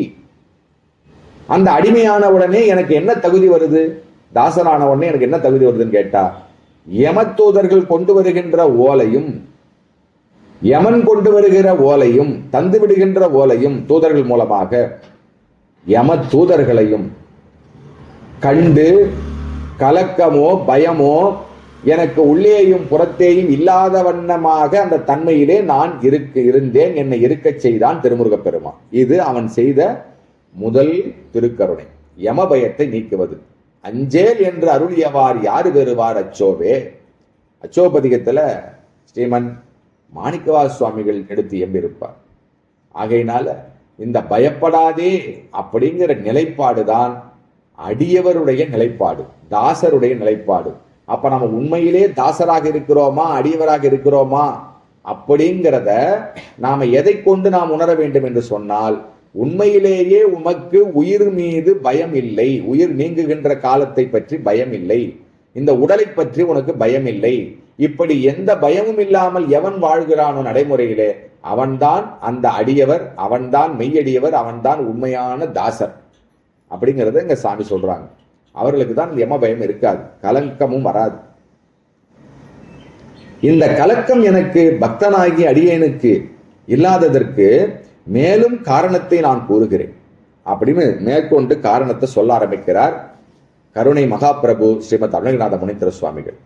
Speaker 1: அந்த அடிமையான உடனே எனக்கு என்ன தகுதி வருது? தாசரான உடனே எனக்கு என்ன தகுதி வருதுன்னு கேட்டா, யமத்தூதர்கள் கொண்டு வருகின்ற ஓலையும், யமன் கொண்டு வருகிற ஓலையும், தந்து விடுகின்ற ஓலையும், தூதர்கள் மூலமாக யம தூதர்களையும் கண்டு கலக்கமோ பயமோ எனக்கு உள்ளேயும் புறத்தேயும் இல்லாத வண்ணமாக அந்த தன்மையிலே நான் இருந்தேன். என்னை இருக்க செய்தான் திருமுருகப் பெருமான். இது அவன் செய்த முதல் திருக்கருணை, யம பயத்தை நீக்குவது. அஞ்சேல் என்று அருளியவார் யாரு பெறுவார் அச்சோவே. அச்சோபதிகத்துல ஸ்ரீமன் மாணிக்கவாச சுவாமிகள் எடுத்து எம்பிருப்பார். ஆகையினால இந்த பயப்படாதே அப்படிங்கிற நிலைப்பாடுதான் அடியவருடைய நிலைப்பாடு, தாசருடைய நிலைப்பாடு. அப்ப நம்ம உண்மையிலே தாசராக இருக்கிறோமா, அடியவராக இருக்கிறோமா அப்படிங்கிறத நாம எதை கொண்டு நாம் உணர வேண்டும் என்று சொன்னால், உண்மையிலேயே உமக்கு உயிர் மீது பயம் இல்லை, உயிர் நீங்குகின்ற காலத்தை பற்றி பயம் இல்லை, இந்த உடலை பற்றி உனக்கு பயம் இல்லை. இப்படி எந்த பயமும் இல்லாமல் எவன் வாழ்கிறானோ நடைமுறையிலே, அவன்தான் அந்த அடியவர், அவன்தான் மெய்யடியவர், அவன்தான் உண்மையான தாசர் அப்படிங்கிறத இங்க சாமி சொல்றாங்க. அவர்களுக்கு தான் யம பயம் இருக்காது, கலக்கமும் வராது. இந்த கலக்கம் எனக்கு பக்தனாகி அடியேனுக்கு இல்லாததற்கு மேலும் காரணத்தை நான் கூறுகிறேன் அப்படின்னு மேற்கொண்டு காரணத்தை சொல்ல ஆரம்பிக்கிறார் கருணை மகாபிரபு ஸ்ரீமத் அருணகிரிநாத முனீந்திர சுவாமிகள்.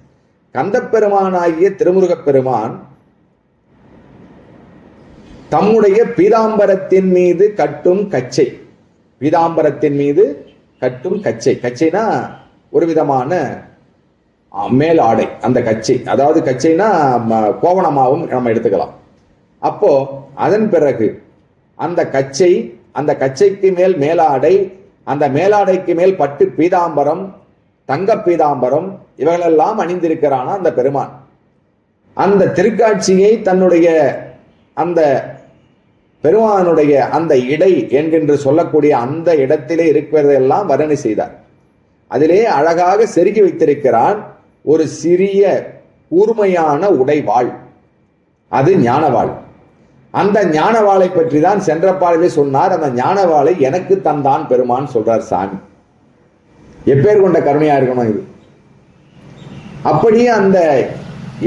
Speaker 1: கந்தப்பெருமானாகிய திருமுருகப் பெருமான் தம்முடைய பீதாம்பரத்தின் மீது கட்டும் கச்சை, பீதாம்பரத்தின் மீது கட்டும் கச்சை, கச்சைனா ஒரு விதமான மேல் ஆடை, அந்த கச்சை, அதாவது கச்சைனா கோவணமாவும் நம்ம எடுத்துக்கலாம். அப்போ அதன் பிறகு அந்த கச்சை, அந்த கச்சைக்கு மேல் மேலாடை, அந்த மேலாடைக்கு மேல் பட்டு பீதாம்பரம், தங்க பீதாம்பரம், இவர்களெல்லாம் அணிந்திருக்கிறானா அந்த பெருமான். அந்த திருக்காட்சியை தன்னுடைய அந்த பெருமானுடைய அந்த இடை என்கின்ற சொல்லக்கூடிய அந்த இடத்திலே இருக்கிறதெல்லாம் வர்ணனை செய்தார். அதிலே அழகாக செருகி வைத்திருக்கிறான் ஒரு சிறிய கூர்மையான உடைவாள், அது ஞானவாள். அந்த ஞானவாளை பற்றி தான் சென்ற பாடலே சொன்னார். அந்த ஞானவாளை எனக்கு தந்தான் பெருமான் சொல்றார் சாமி. எப்பேர் கொண்ட கருணையா இருக்கணும் இது. அப்படியே அந்த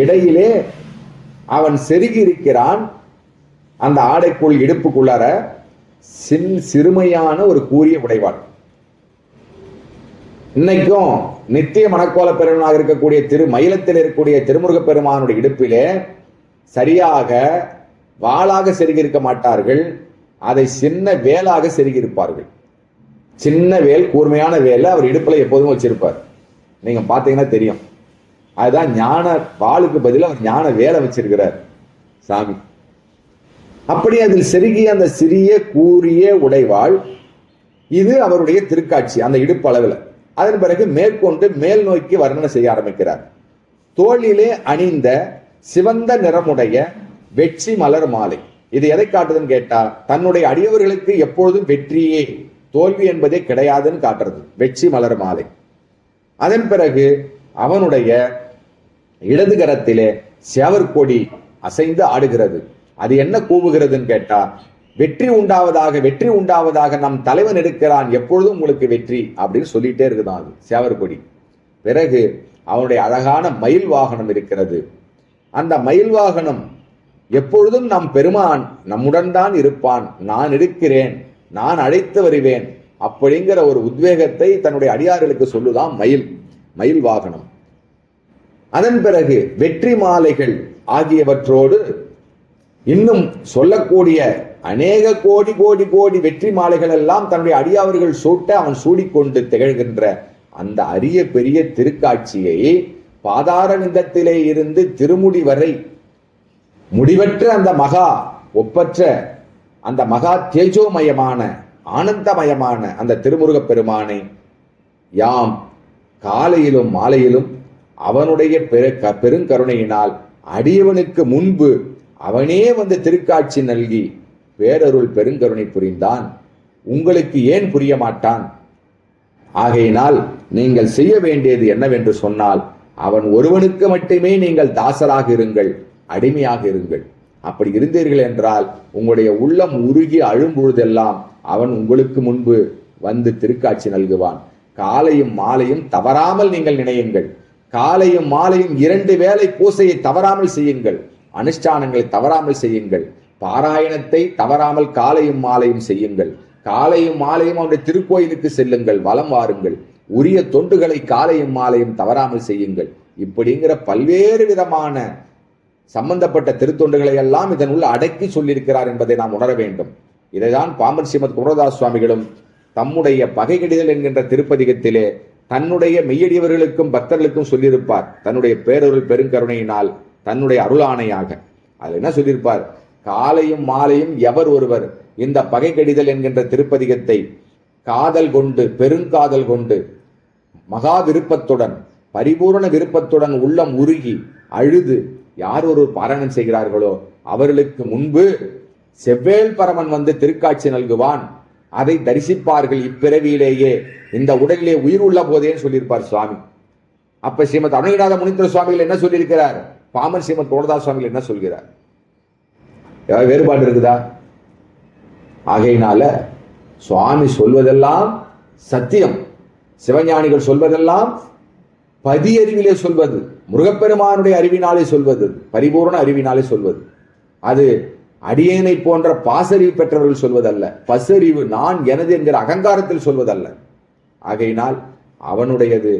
Speaker 1: இடையிலே அவன் செருகி இருக்கிறான். அந்த ஆடைக்குள் இடுப்புக்குள்ளார சிறுமையான ஒரு கூரிய உடைவாள். இன்னைக்கும் நித்திய மணக்கோல பெருமனாக இருக்கக்கூடிய மயிலத்தில் இருக்கக்கூடிய திருமுருகப் பெருமானுடைய இடுப்பிலே சரியாக வாளாக செருகி இருக்க மாட்டார்கள், அதை சின்ன வேலாக செருகி இருப்பார்கள். சின்ன வேல், கூர்மையான வேலை அவர் இடுப்புல எப்போதும் வச்சிருப்பார். நீங்க பாத்தீங்கன்னா தெரியும். அதுதான் ஞான வாளுக்கு பதிலாக அவர் ஞான வேலை வச்சிருக்கிறார் சாமி. அப்படி அதில் செருகிய அந்த சிறிய கூரிய உடைவாள், இது அவருடைய திருக்காட்சி அந்த இடுப்பு அளவில். அதன் பிறகு மேற்கொண்டு மேல் நோக்கி வர்ணனை செய்ய ஆரம்பிக்கிறார். தோளிலே அணிந்த சிவந்த நிறமுடைய வெற்றி மலர் மாலை, இது எதை காட்டுதுன்னு கேட்டா, தன்னுடைய அடியவர்களுக்கு எப்பொழுதும் வெற்றியே, தோல்வி என்பதே கிடையாதுன்னு காட்டுறது வெற்றி மலர் மாலை. அதன் பிறகு அவனுடைய இடது கரத்திலே சேவற்கொடி அசைந்து ஆடுகிறது. அது என்ன கூவுகிறதுன்னு கேட்டா, வெற்றி உண்டாவதாக, வெற்றி உண்டாவதாக, நம் தலைவன் இருக்கிறான், எப்பொழுதும் உங்களுக்கு வெற்றி அப்படின்னு சொல்லிட்டே இருக்குதான் அது சேவற்கொடி. பிறகு அவனுடைய அழகான மயில் வாகனம் இருக்கிறது. அந்த மயில் வாகனம் எப்பொழுதும் நம் பெருமான் நம்முடன் தான் இருப்பான், நான் இருக்கிறேன், நான் அழைத்து வருவேன் அப்படிங்கிற ஒரு உத்வேகத்தை தன்னுடைய அடியார்களுக்கு சொல்லுதான் மயில் வாகனம். அதன் பிறகு வெற்றி மாலைகள் ஆகியவற்றோடு இன்னும் சொல்லக்கூடிய அநேக கோடி கோடி கோடி வெற்றி மாலைகள் எல்லாம் தன்னுடைய அடியாவர்கள் சூட்ட அவன் சூடிக்கொண்டு திகழ்கின்ற அந்த அரிய பெரிய திருக்காட்சியை பாதார விந்தத்திலே இருந்து திருமுடி வரை முடிவற்ற அந்த மகா ஒப்பற்ற அந்த மகா தேஜோமயமான ஆனந்தமயமான அந்த திருமுருகப் பெருமானை யாம் காலையிலும் மாலையிலும் அவனுடைய பெருங்கருணையினால் அடியவனுக்கு முன்பு அவனே வந்து திருக்காட்சி நல்கி பேரருள் பெருங்கருணை புரிந்தான், உங்களுக்கு ஏன் புரிய மாட்டான்? ஆகையினால் நீங்கள் செய்ய வேண்டியது என்னவென்று சொன்னால், அவன் ஒருவனுக்கு மட்டுமே நீங்கள் தாசராக இருங்கள், அடிமையாக இருங்கள். அப்படி இருந்தீர்கள் என்றால் உங்களுடைய உள்ளம் உருகி அழும்பொழுதெல்லாம் அவன் உங்களுக்கு முன்பு வந்து திருக்காட்சி நல்குவான். காலையும் மாலையும் தவறாமல் நீங்கள் நினையுங்கள். காலையும் மாலையும் 2 வேளை பூசையை தவறாமல் செய்யுங்கள், அனுஷ்டானங்களை தவறாமல் செய்யுங்கள், பாராயணத்தை தவறாமல் காலையும் மாலையும் செய்யுங்கள். காலையும் மாலையும் அவருடைய திருக்கோயிலுக்கு செல்லுங்கள், வலம் வாருங்கள், உரிய தொண்டுகளை காலையும் மாலையும் தவறாமல் செய்யுங்கள். இப்படிங்கிற பல்வேறு விதமான சம்பந்தப்பட்ட திருத்தொண்டுகளை எல்லாம் இதனுள் அடக்கி சொல்லியிருக்கிறார் என்பதை நாம் உணர வேண்டும். இதைதான் பாம்பன் ஸ்ரீமத் குமரதாஸ் சுவாமிகளும் தம்முடைய பகை கடிதல் என்கின்ற திருப்பதிகத்திலே தன்னுடைய மெய்யடியவர்களுக்கும் பக்தர்களுக்கும் சொல்லியிருப்பார். தன்னுடைய பேரருள் பெருங்கருணையினால் தன்னுடைய அருளாணையாக அது என்ன சொல்லியிருப்பார்? காலையும் மாலையும் எவர் ஒருவர் இந்த பகை கடிதல் என்கின்ற திருப்பதிகத்தை காதல் கொண்டு, பெருங்காதல் கொண்டு, மகா விருப்பத்துடன், பரிபூர்ண விருப்பத்துடன் உள்ளம் உருகி அழுது யார் ஒரு பாராயணம் செய்கிறார்களோ அவர்களுக்கு முன்பு செவ்வேல் பரமன் வந்து திருக்காட்சி நல்குவான். அதை தரிசிப்பார்கள் இப்பிறவியிலேயே, இந்த உடலிலே உயிர் உள்ள போதேன்னு சொல்லியிருப்பார் சுவாமி. அப்ப ஸ்ரீமத் அருணகிரிநாத முனீந்திர சுவாமிகள் என்ன சொல்லியிருக்கிறார்? பாமன் ஸ்ரீமத் குமரதாஸ் சுவாமிகள் என்ன சொல்கிறார்? ஏதாவது வேறுபாடு இருக்குதா? ஆகையினால சுவாமி சொல்வதெல்லாம் சத்தியம், சிவஞானிகள் சொல்வதெல்லாம் பதியறிவிலே சொல்வது, முருகப்பெருமானுடைய அறிவினாலே சொல்வது, பரிபூர்ண அறிவினாலே சொல்வது. அது அடியேனை போன்ற பாசறிவு பெற்றவர்கள் சொல்வதல்ல, பசறிவு நான் எனது என்கிற அகங்காரத்தில் சொல்வதல்ல. ஆகையினால் அவனுடையது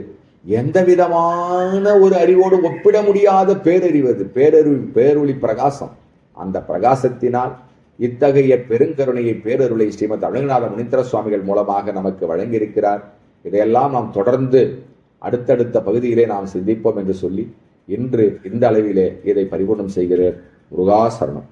Speaker 1: எந்த விதமான ஒரு அறிவோடு ஒப்பிட முடியாத பேரறிவது, பேரொளி பிரகாசம். அந்த பிரகாசத்தினால் இத்தகைய பெருங்கருணையை, பேரருளை ஸ்ரீமத் அருணகிரிநாத முனீந்திர சுவாமிகள் மூலமாக நமக்கு வழங்கியிருக்கிறார். இதையெல்லாம் நாம் தொடர்ந்து அடுத்தடுத்த பகுதியிலே நாம் சிந்திப்போம் என்று சொல்லி இன்று இந்த அளவிலே இதை பரிபூர்ணம் செய்கிறேன். முருகாசரணம்.